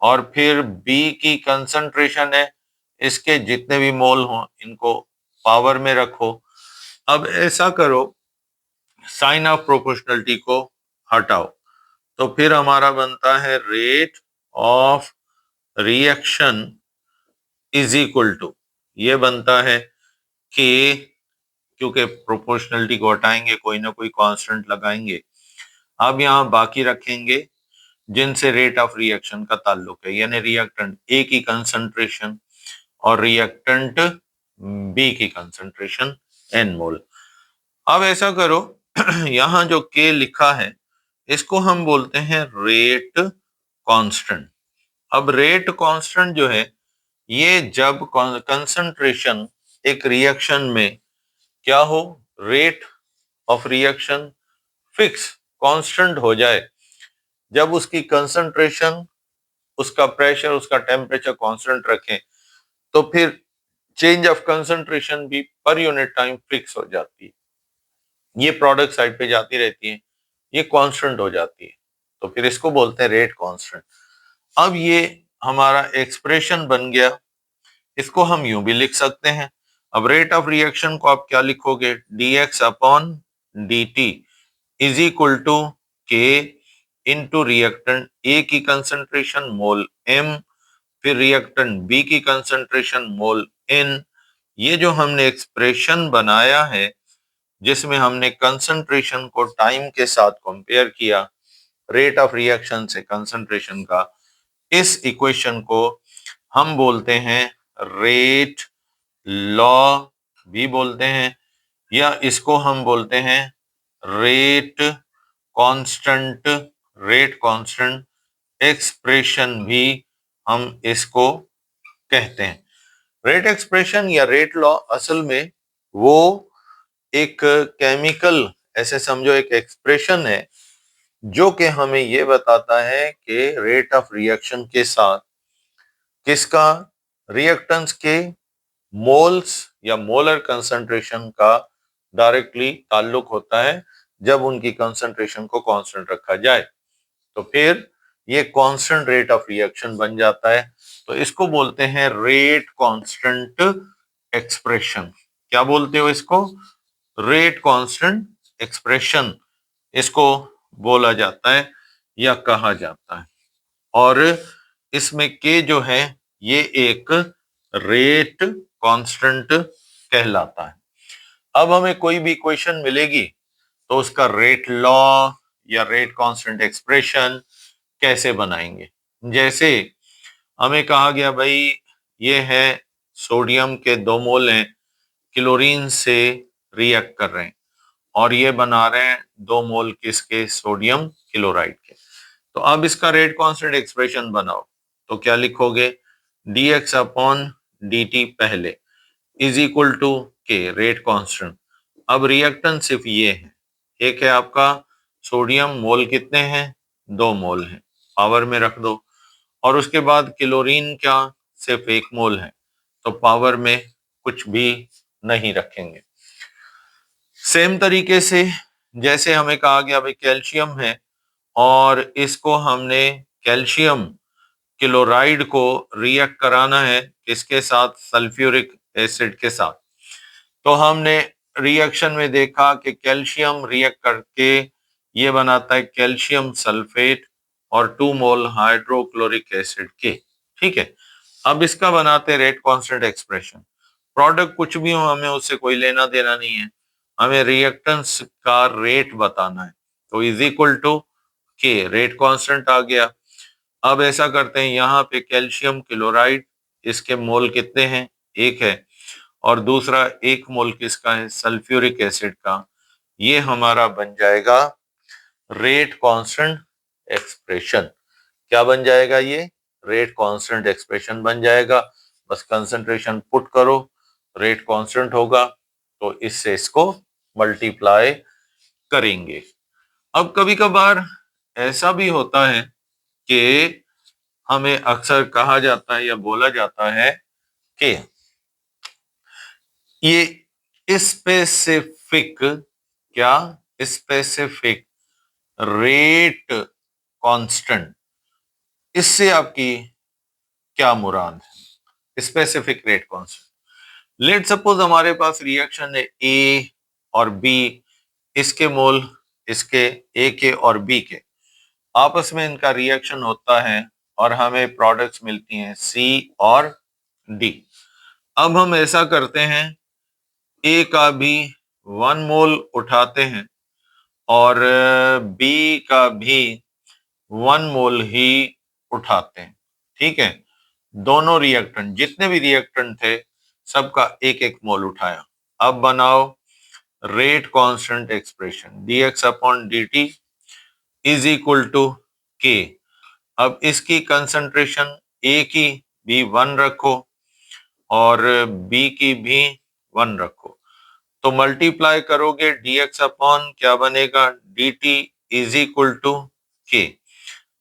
और फिर बी की कंसंट्रेशन है, इसके जितने भी मोल हो इनको पावर में रखो। अब ऐसा करो, साइन ऑफ प्रोपोर्शनलिटी को हटाओ, तो फिर हमारा बनता है rate of reaction is equal to, ये बनता है कि क्योंकि प्रोपोर्शनलिटी को हटाएंगे कोई ना कोई कांस्टेंट लगाएंगे। अब यहाँ बाकी रखेंगे जिनसे रेट ऑफ रिएक्शन का ताल्लुक है, यानी रिएक्टेंट ए की कंसंट्रेशन और रिएक्टेंट बी की कंसंट्रेशन एन मोल। अब ऐसा करो यहाँ जो के लिखा है इसको हम बोलते हैं रेट कांस्टेंट। अब रेट कांस्टेंट जो है, ये जब कंसंट्रेशन एक रिएक्शन में क्या हो, rate of reaction fix constant हो जाए, जब उसकी कंसंट्रेशन, उसका प्रेशर, उसका टेम्परेचर कांस्टेंट रखें, तो फिर चेंज ऑफ कंसंट्रेशन भी पर यूनिट टाइम फिक्स हो जाती है। ये प्रोडक्ट साइड पे जाती रहती है, ये कांस्टेंट हो जाती है, तो फिर इसको बोलते हैं रेट कांस्टेंट। अब ये हमारा एक्सप्रेशन बन गया, इसको हम यूं भी लिख सकते हैं। अब रेट ऑफ रिएक्शन को आप क्या लिखोगे, dx upon dt is equal to K into reactant A की कंसंट्रेशन मोल m, फिर रिएक्टेंट बी की कंसंट्रेशन मोल n, ये जो हमने एक्सप्रेशन बनाया है जिसमें हमने कंसंट्रेशन को टाइम के साथ कंपेयर किया, रेट ऑफ रिएक्शन से कंसंट्रेशन का, इस इक्वेशन को हम बोलते हैं रेट लॉ भी बोलते हैं, या इसको हम बोलते हैं rate constant, rate constant expression भी हम इसको कहते हैं। रेट एक्सप्रेशन या रेट लॉ असल में वो एक केमिकल, ऐसे समझो एक एक्सप्रेशन है जो कि हमें ये बताता है कि रेट ऑफ रिएक्शन के साथ किसका, रिएक्टेंट्स के मोल्स या मोलर कंसंट्रेशन का डायरेक्टली ताल्लुक होता है। जब उनकी कंसंट्रेशन को कांस्टेंट रखा जाए तो फिर ये कांस्टेंट रेट ऑफ रिएक्शन बन जाता है। तो इसको बोलते हैं रेट कांस्टेंट एक्सप्रेशन। क्या बोलते हो इसको? रेट कांस्टेंट एक्सप्रेशन इसको बोला जाता है या कहा जाता है। और इसमें के जो है ये एक रेट कांस्टेंट कहलाता है। अब हमें कोई भी इक्वेशन मिलेगी तो उसका रेट लॉ या रेट कांस्टेंट एक्सप्रेशन कैसे बनाएंगे। जैसे हमें कहा गया भाई ये है सोडियम के 2 मोल हैं, क्लोरीन से रिएक्ट कर रहे हैं और ये बना रहे हैं 2 मोल किसके, सोडियम क्लोराइड के। तो अब इसका रेट कांस्टेंट एक्सप्रेशन बनाओ तो क्या लिखोगे, dx अपॉन dt पहले इज इक्वल टू के रेट कांस्टेंट। अब रिएक्टेंट सिर्फ ये है, एक है आपका सोडियम, मोल कितने हैं, 2 मोल हैं, पावर में रख दो। और उसके बाद क्लोरीन क्या, सिर्फ 1 मोल है, तो पावर में कुछ भी नहीं रखेंगे। सेम तरीके से जैसे हमें कहा गया भाई कैल्शियम है और इसको हमने कैल्शियम क्लोराइड को रिएक्ट कराना है किसके साथ, सल्फ्यूरिक एसिड के साथ। तो हमने रिएक्शन में देखा कि कैल्शियम रिएक्ट करके ये बनाता है कैल्शियम सल्फेट और 2 मोल हाइड्रोक्लोरिक एसिड के। ठीक है, अब इसका बनाते रेट कांस्टेंट एक्सप्रेशन। प्रोडक्ट कुछ भी हो हमें उससे कोई लेना देना नहीं है, हमें रिएक्टेंस का रेट बताना है। तो इज इक्वल टू के रेट कांस्टेंट आ गया। अब ऐसा करते हैं, यहाँ पे कैल्शियम क्लोराइड, इसके मोल कितने हैं, 1 है, और दूसरा 1 मोल किसका है, सल्फ्यूरिक एसिड का। ये हमारा बन जाएगा रेट कांस्टेंट एक्सप्रेशन। क्या बन जाएगा ये, रेट कांस्टेंट एक्सप्रेशन बन जाएगा। बस कंसंट्रेशन पुट करो, रेट कांस्टेंट होगा, तो इससे इसको मल्टीप्लाई करेंगे। अब कभी कभार ऐसा भी होता है कि हमें अक्सर कहा जाता है या बोला जाता है कि ये स्पेसिफिक, क्या, स्पेसिफिक रेट कांस्टेंट, इससे आपकी क्या मुराद है, specific rate constant. Let suppose हमारे पास रिएक्शन है ए और बी, इसके मोल, इसके ए के और बी के आपस में इनका रिएक्शन होता है और हमें प्रोडक्ट्स मिलती हैं सी और डी। अब हम ऐसा करते हैं, ए का भी 1 मोल उठाते हैं और बी का भी 1 मोल ही उठाते हैं। ठीक है, दोनों रिएक्टेंट, जितने भी रिएक्टेंट थे सबका 1-1 मोल उठाया। अब बनाओ rate constant expression, dx upon dt is equal to K. अब इसकी कंसंट्रेशन ए की भी 1 रखो और बी की भी 1 रखो, तो मल्टीप्लाई करोगे dx अपॉन क्या बनेगा, dt is equal to K.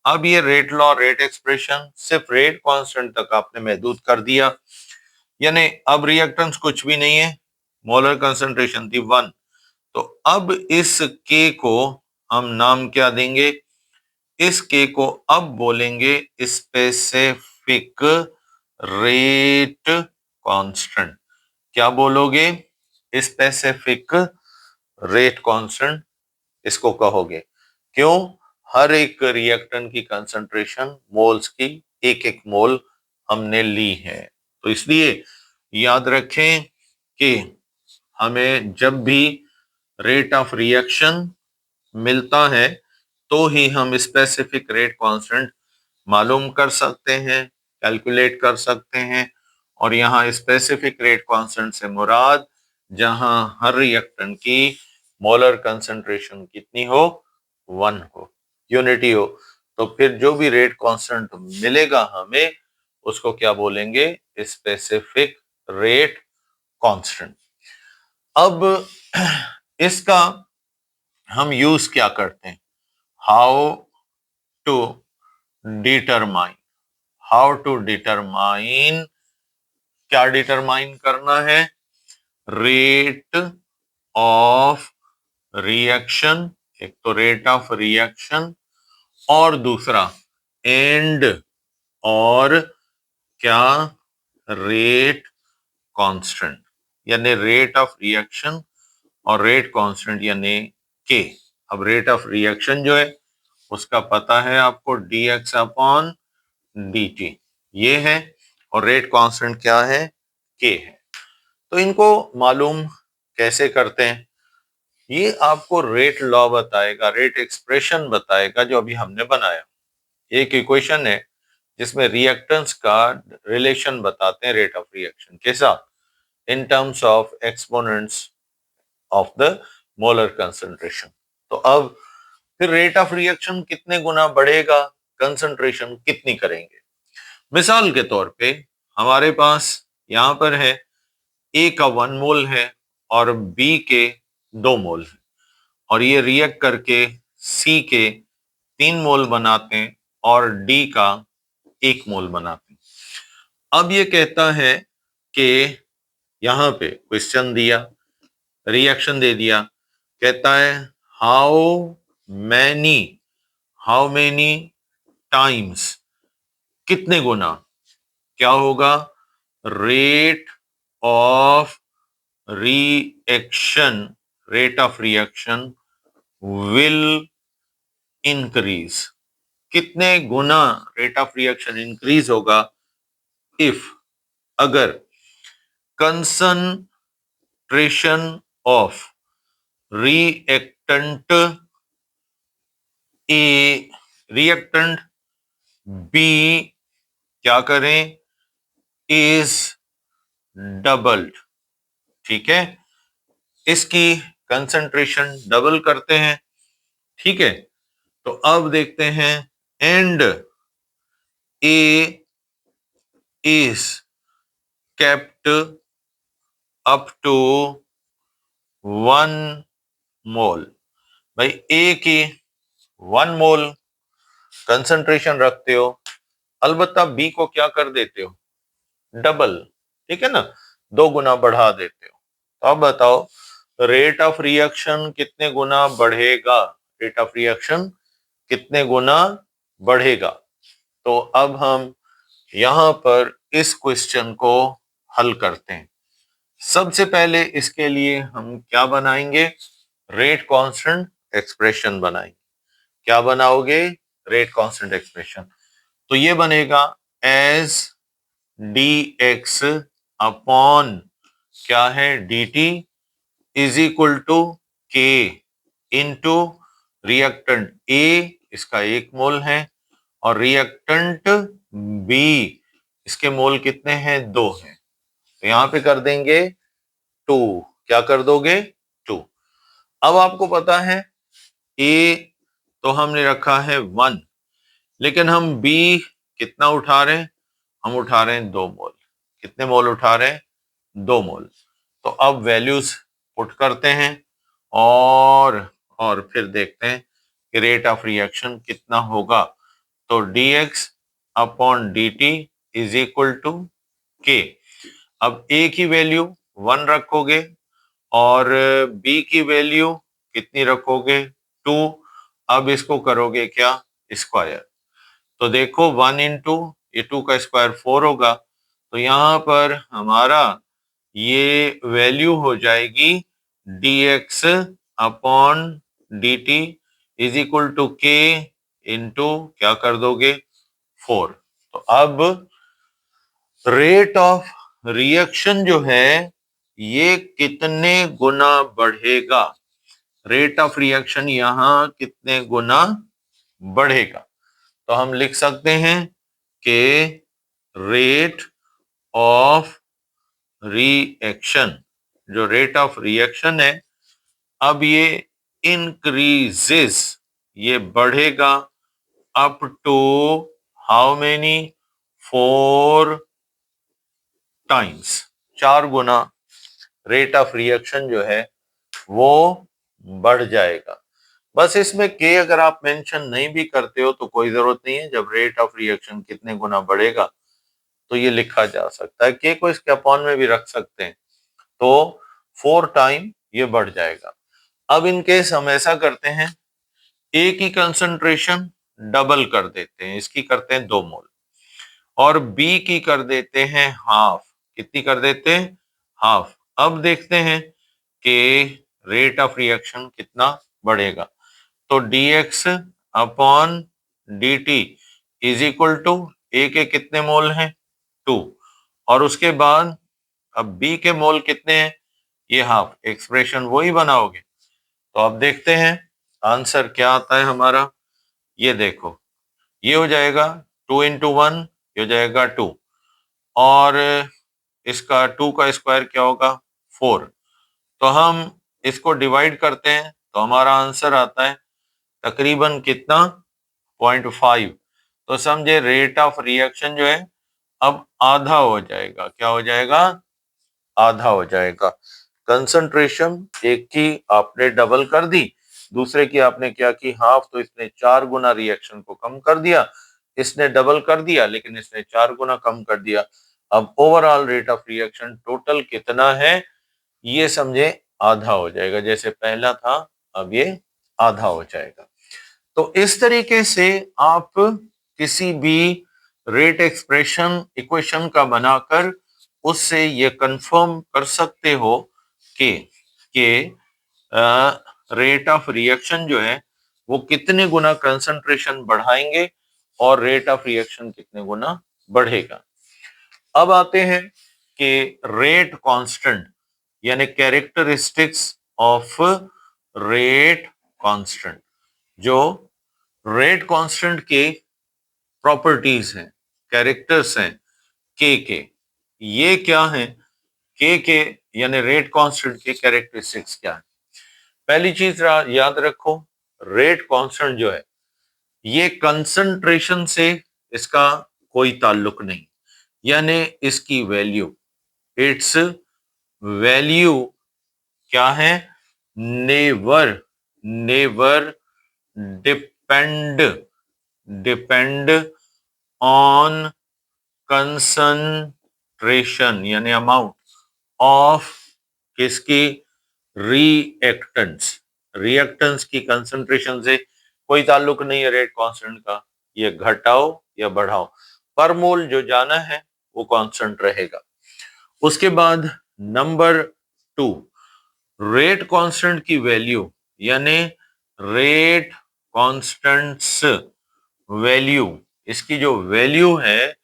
अब ये रेट लॉ, रेट एक्सप्रेशन सिर्फ रेट कांस्टेंट तक आपने महदूद कर दिया, यानी अब रिएक्टेंस कुछ भी नहीं है, मोलर कंसंट्रेशन थी 1। तो अब इस के को हम नाम क्या देंगे, इस के को अब बोलेंगे स्पेसिफिक रेट कांस्टेंट। क्या बोलोगे, स्पेसिफिक रेट कांस्टेंट इसको कहोगे। क्यों, हर एक रिएक्टेंट की कंसंट्रेशन मोल्स की 1-1 मोल हमने ली है, तो इसलिए याद रखें कि हमें जब भी रेट ऑफ रिएक्शन मिलता है तो ही हम स्पेसिफिक रेट कांस्टेंट मालूम कर सकते हैं, कैलकुलेट कर सकते हैं। और यहाँ स्पेसिफिक रेट कांस्टेंट से मुराद जहां हर रिएक्टेंट की मोलर कंसंट्रेशन कितनी हो, 1 हो, यूनिटी हो, तो फिर जो भी रेट कांस्टेंट मिलेगा हमें उसको क्या बोलेंगे, स्पेसिफिक रेट कांस्टेंट। अब इसका हम यूज क्या करते हैं, हाउ टू डिटरमाइन, क्या डिटरमाइन करना है, रेट ऑफ रिएक्शन, एक तो रेट ऑफ रिएक्शन और दूसरा एंड और क्या, रेट कांस्टेंट, यानी रेट ऑफ रिएक्शन और रेट कांस्टेंट यानी के। अब रेट ऑफ रिएक्शन जो है उसका पता है आपको, dx अपॉन dt ये है, और रेट कांस्टेंट क्या है, k है। तो इनको मालूम कैसे करते हैं, ये आपको रेट लॉ बताएगा, रेट एक्सप्रेशन बताएगा जो अभी हमने बनाया। एक इक्वेशन है जिसमें रिएक्टेंस का रिलेशन बताते हैं रेट ऑफ रिएक्शन के साथ in terms of exponents of the molar concentration. तो अब फिर रेट ऑफ रिएक्शन कितने गुना बढ़ेगा, कंसंट्रेशन कितनी करेंगे। मिसाल के तौर पे हमारे पास यहां पर है ए का 1 मोल है और बी के 2 मोल है, और ये रिएक्ट करके सी के 3 मोल बनाते हैं और डी का 1 मोल बनाते हैं। अब ये कहता है कि यहां पे क्वेश्चन दिया, रिएक्शन दे दिया, कहता है हाउ मैनी टाइम्स, कितने गुना, क्या होगा, rate of reaction, rate of reaction will increase, कितने गुना रेट ऑफ रिएक्शन इंक्रीज होगा इफ, अगर concentration of reactant A, reactant B क्या करें, इज डबल्ड। ठीक है, इसकी कंसंट्रेशन डबल करते हैं। ठीक है, तो अब देखते हैं and A is kept up to 1 mole. भाई ए की 1 मोल कंसंट्रेशन रखते हो, अलबत्ता बी को क्या कर देते हो, डबल। ठीक है ना, 2 गुना बढ़ा देते हो। तो अब बताओ रेट ऑफ रिएक्शन कितने गुना बढ़ेगा, रेट ऑफ रिएक्शन कितने गुना बढ़ेगा। तो अब हम यहां पर इस क्वेश्चन को हल करते हैं। सबसे पहले इसके लिए हम क्या बनाएंगे, रेट कांस्टेंट एक्सप्रेशन बनाएंगे। क्या बनाओगे, रेट कांस्टेंट एक्सप्रेशन। तो ये बनेगा एज dx अपॉन क्या है, dt is equal to k into reactant A, इसका 1 मोल है, और रिएक्टेंट B, इसके मोल कितने हैं, 2 हैं। तो यहां पे कर देंगे 2, क्या कर दोगे, 2। अब आपको पता है A तो हमने रखा है 1, लेकिन हम B कितना उठा रहे हैं, हम उठा रहे हैं 2 मोल। कितने मोल उठा रहे हैं, 2 मोल। तो अब वैल्यूज पुट करते हैं और फिर देखते हैं कि रेट ऑफ रिएक्शन कितना होगा। तो dx upon dt is equal to k। अब a की वैल्यू 1 रखोगे और b की वैल्यू कितनी रखोगे, 2। अब इसको करोगे क्या, स्क्वायर। तो देखो 1 इंटू ये 2 का स्क्वायर 4 होगा। तो यहां पर हमारा ये वैल्यू हो जाएगी dx upon dt is equal to k into क्या कर दोगे, 4। तो अब रेट ऑफ रिएक्शन जो है ये कितने गुना बढ़ेगा, रेट ऑफ रिएक्शन यहां कितने गुना बढ़ेगा। तो हम लिख सकते हैं कि रेट ऑफ रिएक्शन, जो रेट ऑफ रिएक्शन है, अब ये इंक्रीजेस, ये बढ़ेगा up to how many, 4 times, 4 गुना रेट ऑफ रिएक्शन जो है वो बढ़ जाएगा। बस इसमें के अगर आप मेंशन नहीं भी करते हो तो कोई जरूरत नहीं है, जब रेट ऑफ रिएक्शन कितने गुना बढ़ेगा तो ये लिखा जा सकता है, के को इसके अपॉन में भी रख सकते हैं, तो 4 टाइम ये बढ़ जाएगा। अब इन केस हम ऐसा करते हैं, ए की कंसंट्रेशन डबल कर देते हैं, इसकी करते हैं 2 मोल, और बी की कर देते हैं हाफ। कितनी कर देते हैं? हाफ। अब देखते हैं कि रेट ऑफ रिएक्शन कितना बढ़ेगा। तो dx upon dt is equal to A के कितने मोल हैं? 2, और उसके बाद अब b के मोल कितने हैं? ये हाफ। एक्सप्रेशन वही बनाओगे। तो अब देखते हैं आंसर क्या आता है हमारा। ये देखो, ये हो जाएगा 2 इंटू 1, ये हो जाएगा 2, और इसका 2 का स्क्वायर क्या होगा? 4। तो हम इसको डिवाइड करते हैं तो हमारा आंसर आता है तकरीबन कितना? 0.5। तो समझे रेट ऑफ रिएक्शन जो है अब आधा हो जाएगा। क्या हो जाएगा? आधा हो जाएगा। कंसंट्रेशन एक की आपने डबल कर दी, दूसरे की आपने क्या की? हाफ। तो इसने 4 गुना रिएक्शन को कम कर दिया। इसने डबल कर दिया लेकिन इसने 4 गुना कम कर दिया। अब overall rate of reaction total कितना है ये समझे आधा हो जाएगा। जैसे पहला था अब ये आधा हो जाएगा। तो इस तरीके से आप किसी भी रेट एक्सप्रेशन इक्वेशन का बनाकर उससे ये कंफर्म कर सकते हो कि रेट ऑफ रिएक्शन जो है वो कितने गुना कंसंट्रेशन बढ़ाएंगे और रेट ऑफ रिएक्शन कितने गुना बढ़ेगा। अब आते हैं कि रेट कांस्टेंट यानी कैरेक्टरिस्टिक्स ऑफ रेट कांस्टेंट। जो रेट कांस्टेंट के प्रॉपर्टीज हैं, कैरेक्टर्स हैं के ये क्या हैं? के यानी रेट कांस्टेंट के कैरेक्टरिस्टिक्स क्या है? पहली चीज याद रखो, रेट कांस्टेंट जो है ये कंसंट्रेशन से इसका कोई ताल्लुक नहीं, यानी इसकी वैल्यू, इट्स वैल्यू क्या है? Never never depend depend on concentration यानी अमाउंट ऑफ किसकी? रिएक्टेंट्स। रिएक्टेंट्स की कंसंट्रेशन से कोई ताल्लुक नहीं है रेट कांस्टेंट का। ये घटाओ या बढ़ाओ, पर मोल जो जाना है वो कांस्टेंट रहेगा। उसके बाद नंबर 2, रेट कांस्टेंट की वैल्यू यानी रेट कांस्टेंट्स वैल्यू, इसकी जो वैल्यू है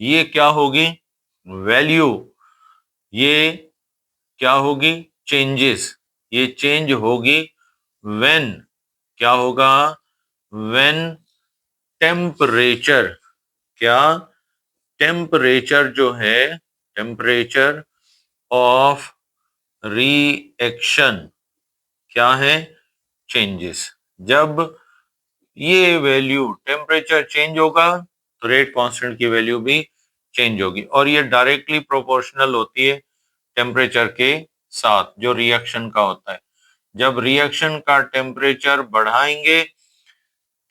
ये क्या होगी? वैल्यू ये क्या होगी? चेंजेस। ये चेंज होगी व्हेन, क्या होगा? व्हेन टेम्परेचर, क्या? टेम्परेचर जो है, टेम्परेचर ऑफ रिएक्शन क्या है? चेंजेस। जब ये वैल्यू टेम्परेचर चेंज होगा तो रेट कांस्टेंट की वैल्यू भी चेंज होगी, और ये डायरेक्टली प्रोपोर्शनल होती है टेम्परेचर के साथ जो रिएक्शन का होता है। जब रिएक्शन का टेम्परेचर बढ़ाएंगे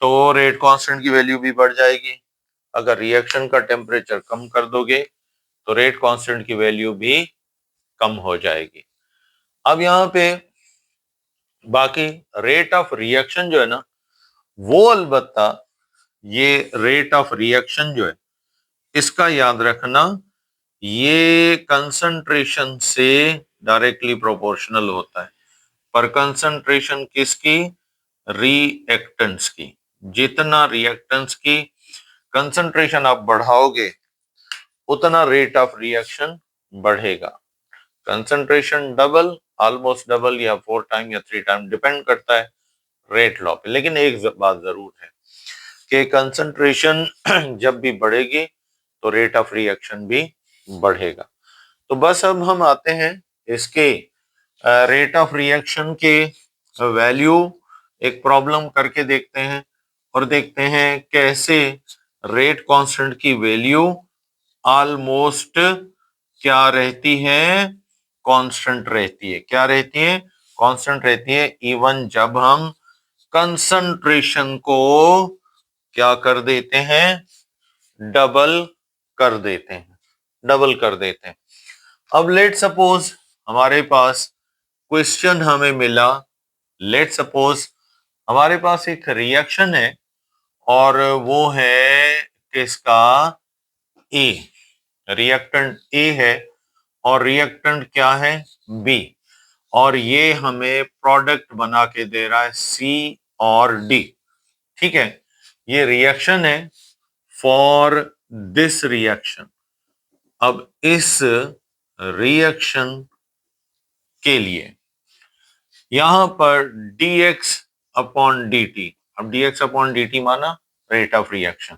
तो रेट कांस्टेंट की वैल्यू भी बढ़ जाएगी। अगर रिएक्शन का टेम्परेचर कम कर दोगे तो रेट कांस्टेंट की वैल्यू भी कम हो जाएगी। अब यहाँ पे बाकी रेट ऑफ रिएक्शन जो है ना, वो अलबत्ता ये रेट ऑफ रिएक्शन जो है इसका याद रखना, ये कंसंट्रेशन से डायरेक्टली प्रोपोर्शनल होता है। पर कंसंट्रेशन किसकी? रिएक्टेंट्स की। जितना रिएक्टेंट्स की कंसंट्रेशन आप बढ़ाओगे उतना रेट ऑफ रिएक्शन बढ़ेगा। कंसंट्रेशन डबल, ऑलमोस्ट डबल या 4 टाइम या 3 टाइम, डिपेंड करता है रेट लॉ पे। लेकिन एक बात जरूर है कि कंसंट्रेशन जब भी बढ़ेगी तो रेट ऑफ रिएक्शन भी बढ़ेगा। तो बस अब हम आते हैं इसके रेट ऑफ रिएक्शन के वैल्यू एक प्रॉब्लम करके देखते हैं और देखते हैं कैसे रेट कांस्टेंट की वैल्यू ऑलमोस्ट क्या रहती है, कांस्टेंट रहती है। क्या रहती है? कांस्टेंट रहती है, इवन जब हम कंसंट्रेशन को क्या कर देते हैं, डबल कर देते हैं, डबल कर देते हैं। अब लेट सपोज हमारे पास क्वेश्चन हमें मिला, लेट सपोज हमारे पास एक रिएक्शन है और वो है किसका, ए, रिएक्टेंट ए है और रिएक्टेंट क्या है, बी, और ये हमें प्रोडक्ट बना के दे रहा है सी और डी। ठीक है, ये रिएक्शन है फॉर दिस रिएक्शन। अब इस रिएक्शन के लिए यहां पर dx अपॉन dt, अब dx अपॉन dt माना रेट ऑफ रिएक्शन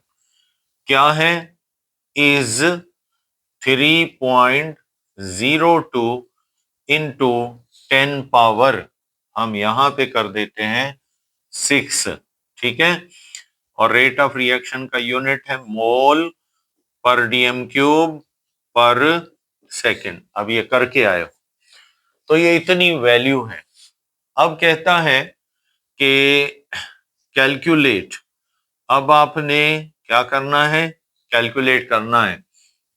क्या है, इज 3.02 इंटू 10 पावर, हम यहां पे कर देते हैं 6। ठीक है, और रेट ऑफ रिएक्शन का यूनिट है मोल पर डीएम क्यूब पर सेकेंड। अब ये करके आए हो तो ये इतनी वैल्यू है। अब कहता है कि कैलकुलेट, अब आपने क्या करना है, कैलकुलेट करना है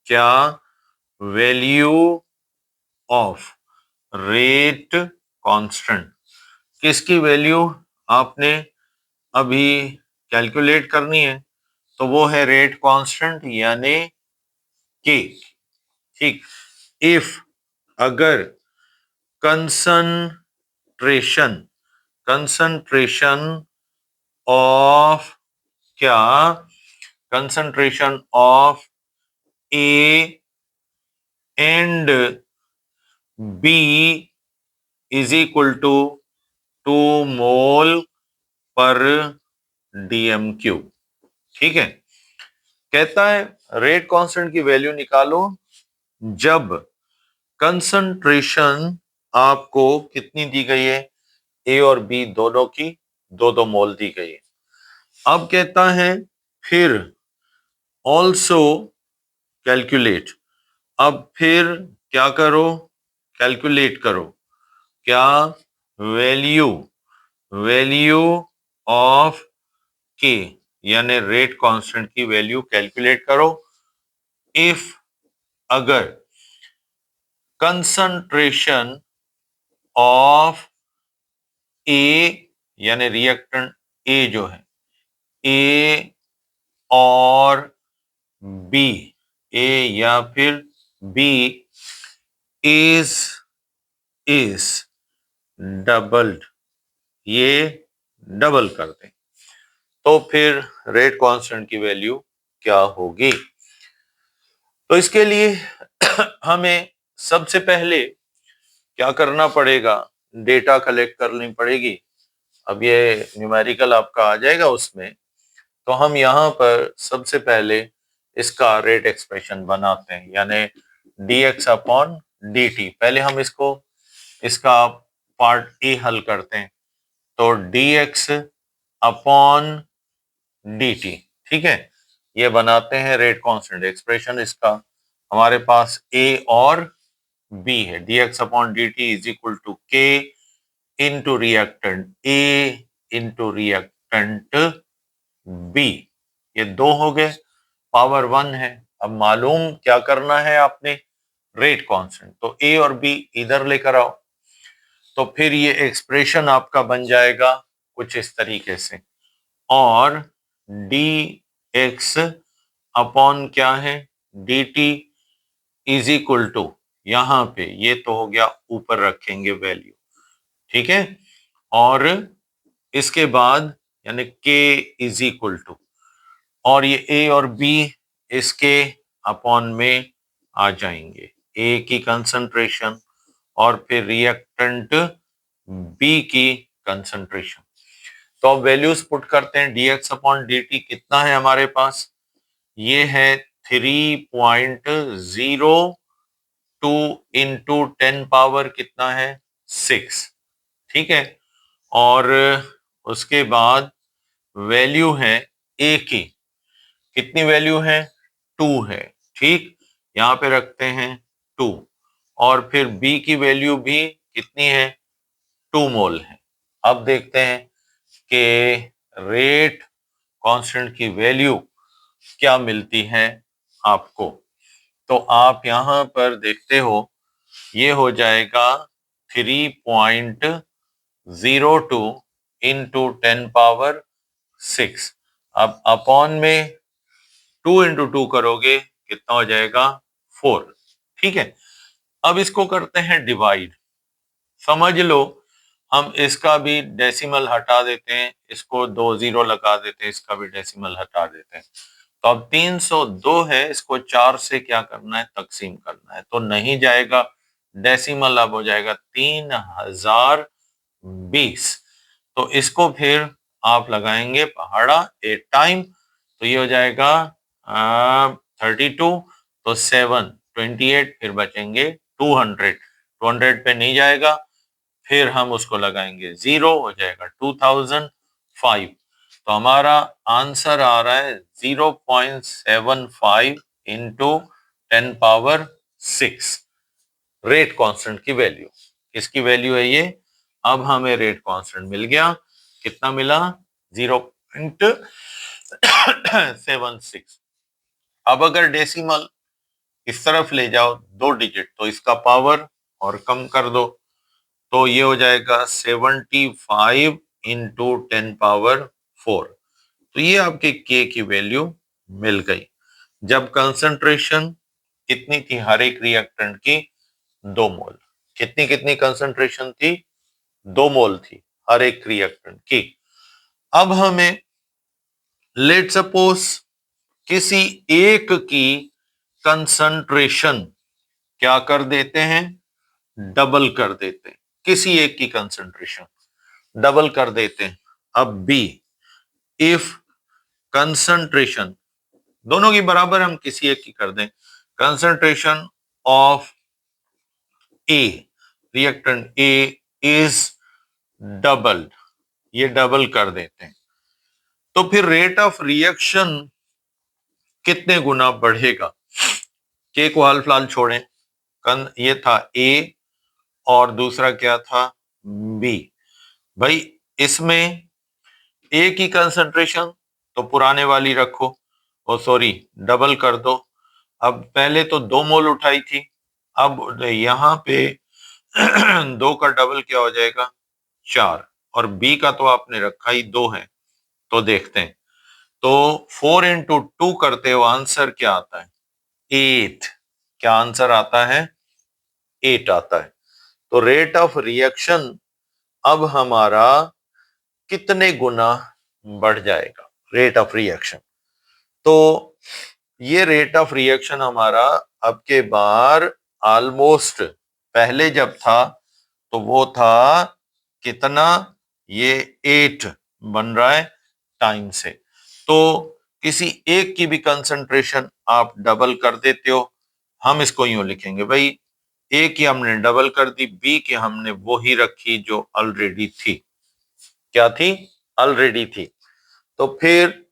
क्या, वैल्यू ऑफ रेट कांस्टेंट, किसकी वैल्यू आपने अभी कैलकुलेट करनी है, तो वो है रेट कांस्टेंट यानी के। ठीक, इफ अगर कंसंट्रेशन, कंसंट्रेशन ऑफ क्या, concentration of A and B is equal to 2 mole पर डीएम क्यूब। ठीक है, कहता है रेट कांस्टेंट की वैल्यू निकालो जब कंसंट्रेशन आपको कितनी दी गई है, ए और बी दोनों की 2-2 मोल दी गई है। अब कहता है फिर ऑल्सो कैलकुलेट, अब फिर क्या करो, कैलकुलेट करो क्या, वैल्यू, वैल्यू ऑफ के यानी रेट कांस्टेंट की वैल्यू कैलकुलेट करो इफ अगर कंसंट्रेशन ऑफ ए यानी रिएक्टेंट ए जो है, ए और बी, ए या फिर बी इज डबल्ड, ये डबल कर दें तो फिर रेट कांस्टेंट की वैल्यू क्या होगी। तो इसके लिए हमें सबसे पहले क्या करना पड़ेगा, डेटा कलेक्ट करनी पड़ेगी। अब ये न्यूमेरिकल आपका आ जाएगा उसमें, तो हम यहाँ पर सबसे पहले इसका रेट एक्सप्रेशन बनाते हैं यानी dx अपॉन dt। पहले हम इसका पार्ट ए हल करते हैं, तो dx अपॉन dt। ठीक है, ये बनाते हैं रेट कांस्टेंट एक्सप्रेशन इसका, हमारे पास a और b है, dx upon dt is equal to k into reactant a into reactant b, ये 2 हो गए, पावर 1 है। अब मालूम क्या करना है आपने, रेट कांस्टेंट, तो a और b इधर लेकर आओ, तो फिर ये एक्सप्रेशन आपका बन जाएगा कुछ इस तरीके से, और dx अपॉन क्या है, dt इज इक्वल टू, यहां पे ये तो हो गया, ऊपर रखेंगे वैल्यू। ठीक है, और इसके बाद यानी k इज इक्वल टू, और ये a और b इसके अपॉन में आ जाएंगे, a की कंसंट्रेशन और फिर रिएक्टेंट बी की कंसंट्रेशन। तो अब वैल्यूज पुट करते हैं। dx अपॉन dt कितना है हमारे पास, ये है 3.02 इंटू 10 पावर कितना है 6, ठीक है। और उसके बाद वैल्यू है ए की, कितनी वैल्यू है 2 है, ठीक, यहां पे रखते हैं 2। और फिर बी की वैल्यू भी कितनी है 2 मोल है। अब देखते हैं कि रेट कांस्टेंट की वैल्यू क्या मिलती है आपको। तो आप यहां पर देखते हो ये हो जाएगा 3.02 इंटू 10 पावर 6। अब अपॉन में 2 इंटू 2 करोगे कितना हो जाएगा 4, ठीक है। अब इसको करते हैं डिवाइड। समझ लो हम इसका भी डेसिमल हटा देते हैं, इसको 2 जीरो लगा देते हैं, इसका भी डेसिमल हटा देते हैं। तो अब 302 है, इसको 4 से क्या करना है तकसीम करना है, तो नहीं जाएगा डेसिमल, अब हो जाएगा 3020। तो इसको फिर आप लगाएंगे पहाड़ा 8 टाइम, तो ये हो जाएगा 32, तो 7 28, फिर बचेंगे 200। 200 पे नहीं जाएगा, फिर हम उसको लगाएंगे 0, हो जाएगा 2005। तो हमारा आंसर आ रहा है 0.75 इंटू 10 पावर 6 रेट कांस्टेंट की वैल्यू। किसकी वैल्यू है ये, अब हमें रेट कांस्टेंट मिल गया, कितना मिला 0.76। अब अगर डेसिमल इस तरफ ले जाओ 2 डिजिट, तो इसका पावर और कम कर दो, तो ये हो जाएगा 75 इंटू 10 पावर 4। तो ये आपके के की वैल्यू मिल गई जब कंसंट्रेशन कितनी थी हर एक रिएक्टेंट की 2 मोल। कितनी कितनी कंसंट्रेशन थी 2 मोल थी हर एक रिएक्टेंट की। अब हमें लेट सपोज किसी एक की कंसंट्रेशन क्या कर देते हैं, डबल कर देते हैं, किसी एक की कंसंट्रेशन डबल कर देते हैं। अब बी, इफ कंसंट्रेशन दोनों की बराबर हम किसी एक की कर दें, concentration of A, reactant A is double, ये डबल कर देते हैं, तो फिर रेट ऑफ रिएक्शन कितने गुना बढ़ेगा। के को हाल फिलहाल छोड़ें, ये था ए और दूसरा क्या था बी। भाई इसमें ए की कंसंट्रेशन तो पुराने वाली रखो, ओ सॉरी डबल कर दो। अब पहले तो 2 मोल उठाई थी, अब यहां पे 2 का डबल क्या हो जाएगा 4, और बी का तो आपने रखा ही 2 है, तो देखते हैं। तो 4 इंटू 2 करते हो आंसर क्या आता है 8, क्या आंसर आता है 8 आता है। तो रेट ऑफ रिएक्शन अब हमारा कितने गुना बढ़ जाएगा, रेट ऑफ रिएक्शन। तो ये रेट ऑफ रिएक्शन हमारा अब के बार ऑलमोस्ट पहले जब था तो वो था कितना, ये 8 बन रहा है टाइम से। तो किसी एक की भी कंसंट्रेशन आप डबल कर देते हो, हम इसको यूं लिखेंगे भाई ए की हमने डबल कर दी, बी की हमने वो ही रखी जो ऑलरेडी थी, क्या थी ऑलरेडी थी। तो फिर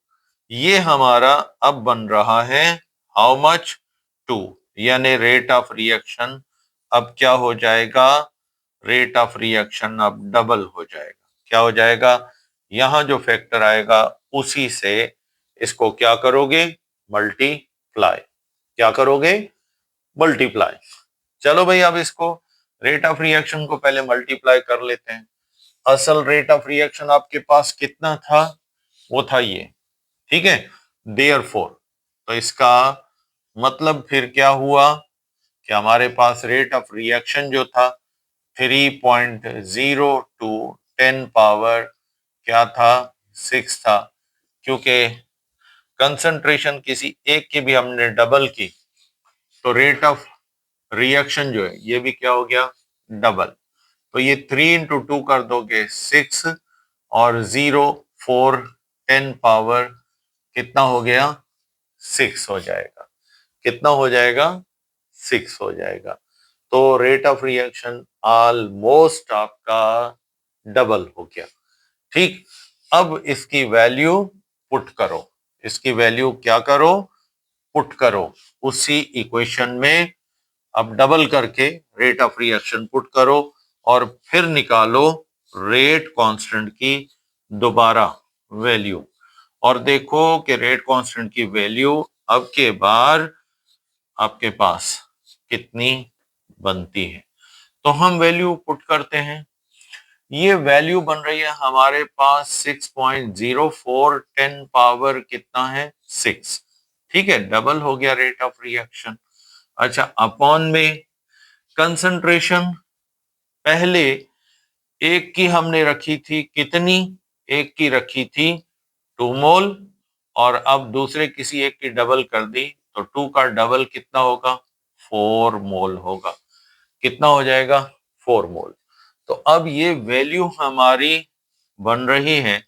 ये हमारा अब बन रहा है हाउ मच 2, यानी रेट ऑफ रिएक्शन अब क्या हो जाएगा, रेट ऑफ रिएक्शन अब डबल हो जाएगा। क्या हो जाएगा, यहां जो फैक्टर आएगा उसी से इसको क्या करोगे मल्टीप्लाई, क्या करोगे मल्टीप्लाई। चलो भाई अब इसको रेट ऑफ रिएक्शन को पहले मल्टीप्लाई कर लेते हैं। असल रेट ऑफ रिएक्शन आपके पास कितना था, वो था ये, ठीक है, देयरफॉर। तो इसका मतलब फिर क्या हुआ कि हमारे पास रेट ऑफ रिएक्शन जो था 3.02 10 पावर क्या था 6 था, क्योंकि कंसंट्रेशन किसी एक की भी हमने डबल की, तो रेट ऑफ रिएक्शन जो है ये भी क्या हो गया डबल। तो ये 3 इंटू 2 कर दोगे 6 और 0 4 10 पावर कितना हो गया 6 हो जाएगा। कितना हो जाएगा 6 हो जाएगा। तो रेट ऑफ रिएक्शन ऑलमोस्ट आपका डबल हो गया। ठीक, अब इसकी वैल्यू पुट करो। इसकी वैल्यू क्या करो, पुट करो उसी इक्वेशन में। अब डबल करके रेट ऑफ रिएक्शन पुट करो और फिर निकालो रेट कांस्टेंट की दोबारा वैल्यू, और देखो कि रेट कांस्टेंट की वैल्यू अब के बार आपके पास कितनी बनती है। तो हम वैल्यू पुट करते हैं। ये वैल्यू बन रही है हमारे पास 6.04, 10 पावर कितना है 6। ठीक है, डबल हो गया रेट ऑफ रिएक्शन। अच्छा, अपॉन में कंसंट्रेशन पहले एक की हमने रखी थी कितनी, एक की रखी थी 2 मोल, और अब दूसरे किसी एक की डबल कर दी तो 2 का डबल कितना होगा 4 मोल होगा। कितना हो जाएगा 4 मोल। तो अब ये वैल्यू हमारी बन रही है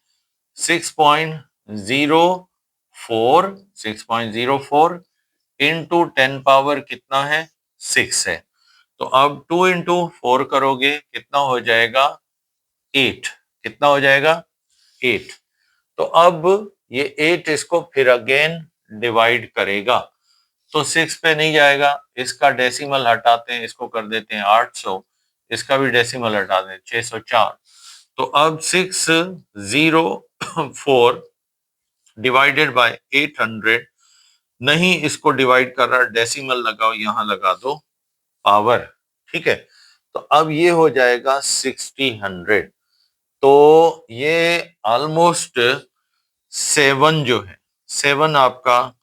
6.04, 6.04 इंटू 10 पावर कितना है 6 है। तो अब 2 इंटू 4 करोगे कितना हो जाएगा 8। कितना हो जाएगा 8। तो अब ये 8 इसको फिर अगेन डिवाइड करेगा, तो 6 पे नहीं जाएगा, इसका डेसिमल हटाते हैं, इसको कर देते हैं 800, इसका भी डेसिमल हटा दें 604। तो अब 604 डिवाइडेड बाय 800, नहीं इसको डिवाइड कर रहा, डेसिमल लगाओ, यहां लगा दो पावर। ठीक है, तो अब ये हो जाएगा 60 तो ये ऑलमोस्ट 7 जो है 7 आपका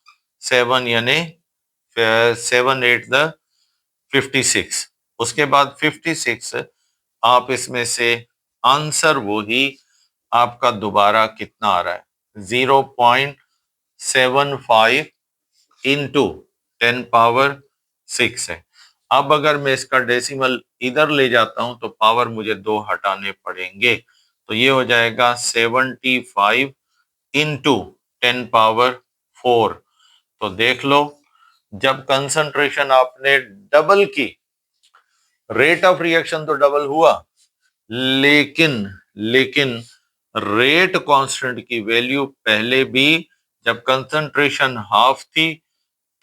7 यानी 7 8 56। उसके बाद 56 आप इसमें से आंसर वही आपका दोबारा कितना आ रहा है 0.75 इंटू 10 पावर 6 है। अब अगर मैं इसका डेसिमल इधर ले जाता हूं तो पावर मुझे 2 हटाने पड़ेंगे, तो ये हो जाएगा 75 इंटू 10 पावर 4। तो देख लो, जब कंसंट्रेशन आपने डबल की, रेट ऑफ रिएक्शन तो डबल हुआ, लेकिन लेकिन रेट कांस्टेंट की वैल्यू पहले भी जब कंसंट्रेशन हाफ थी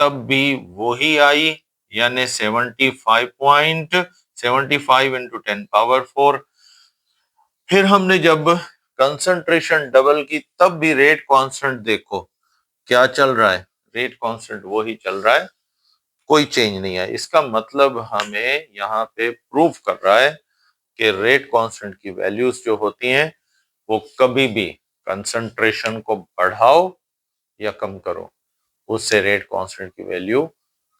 तब भी वही आई, यानी 75.75 इंटू 10 पावर 4। फिर हमने जब कंसंट्रेशन डबल की तब भी रेट कांस्टेंट देखो क्या चल रहा है, रेट कांस्टेंट वही चल रहा है, कोई चेंज नहीं है। इसका मतलब हमें यहाँ पे प्रूव कर रहा है कि रेट कांस्टेंट की वैल्यूज जो होती हैं वो कभी भी कंसंट्रेशन को बढ़ाओ या कम करो, उससे रेट कांस्टेंट की वैल्यू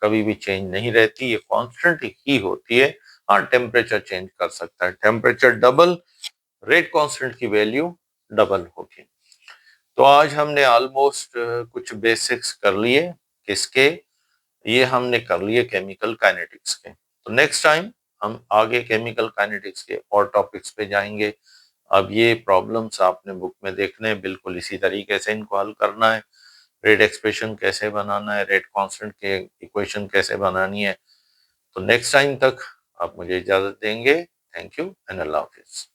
कभी भी चेंज नहीं रहती, ये कांस्टेंट ही होती है। हाँ, टेम्परेचर चेंज कर सकता है, टेम्परेचर डबल, रेट कांस्टेंट की वैल्यू डबल होगी। तो आज हमने ऑलमोस्ट कुछ बेसिक्स कर लिए, किसके, ये हमने कर लिए केमिकल काइनेटिक्स के। तो नेक्स्ट टाइम हम आगे केमिकल काइनेटिक्स के और टॉपिक्स पे जाएंगे। अब ये प्रॉब्लम्स आपने बुक में देखने हैं, बिल्कुल इसी तरीके से इनको हल करना है। रेट एक्सप्रेशन कैसे बनाना है, रेट कांस्टेंट के इक्वेशन कैसे बनानी है। तो नेक्स्ट टाइम तक आप मुझे इजाजत देंगे। Thank you and Allah Hafiz.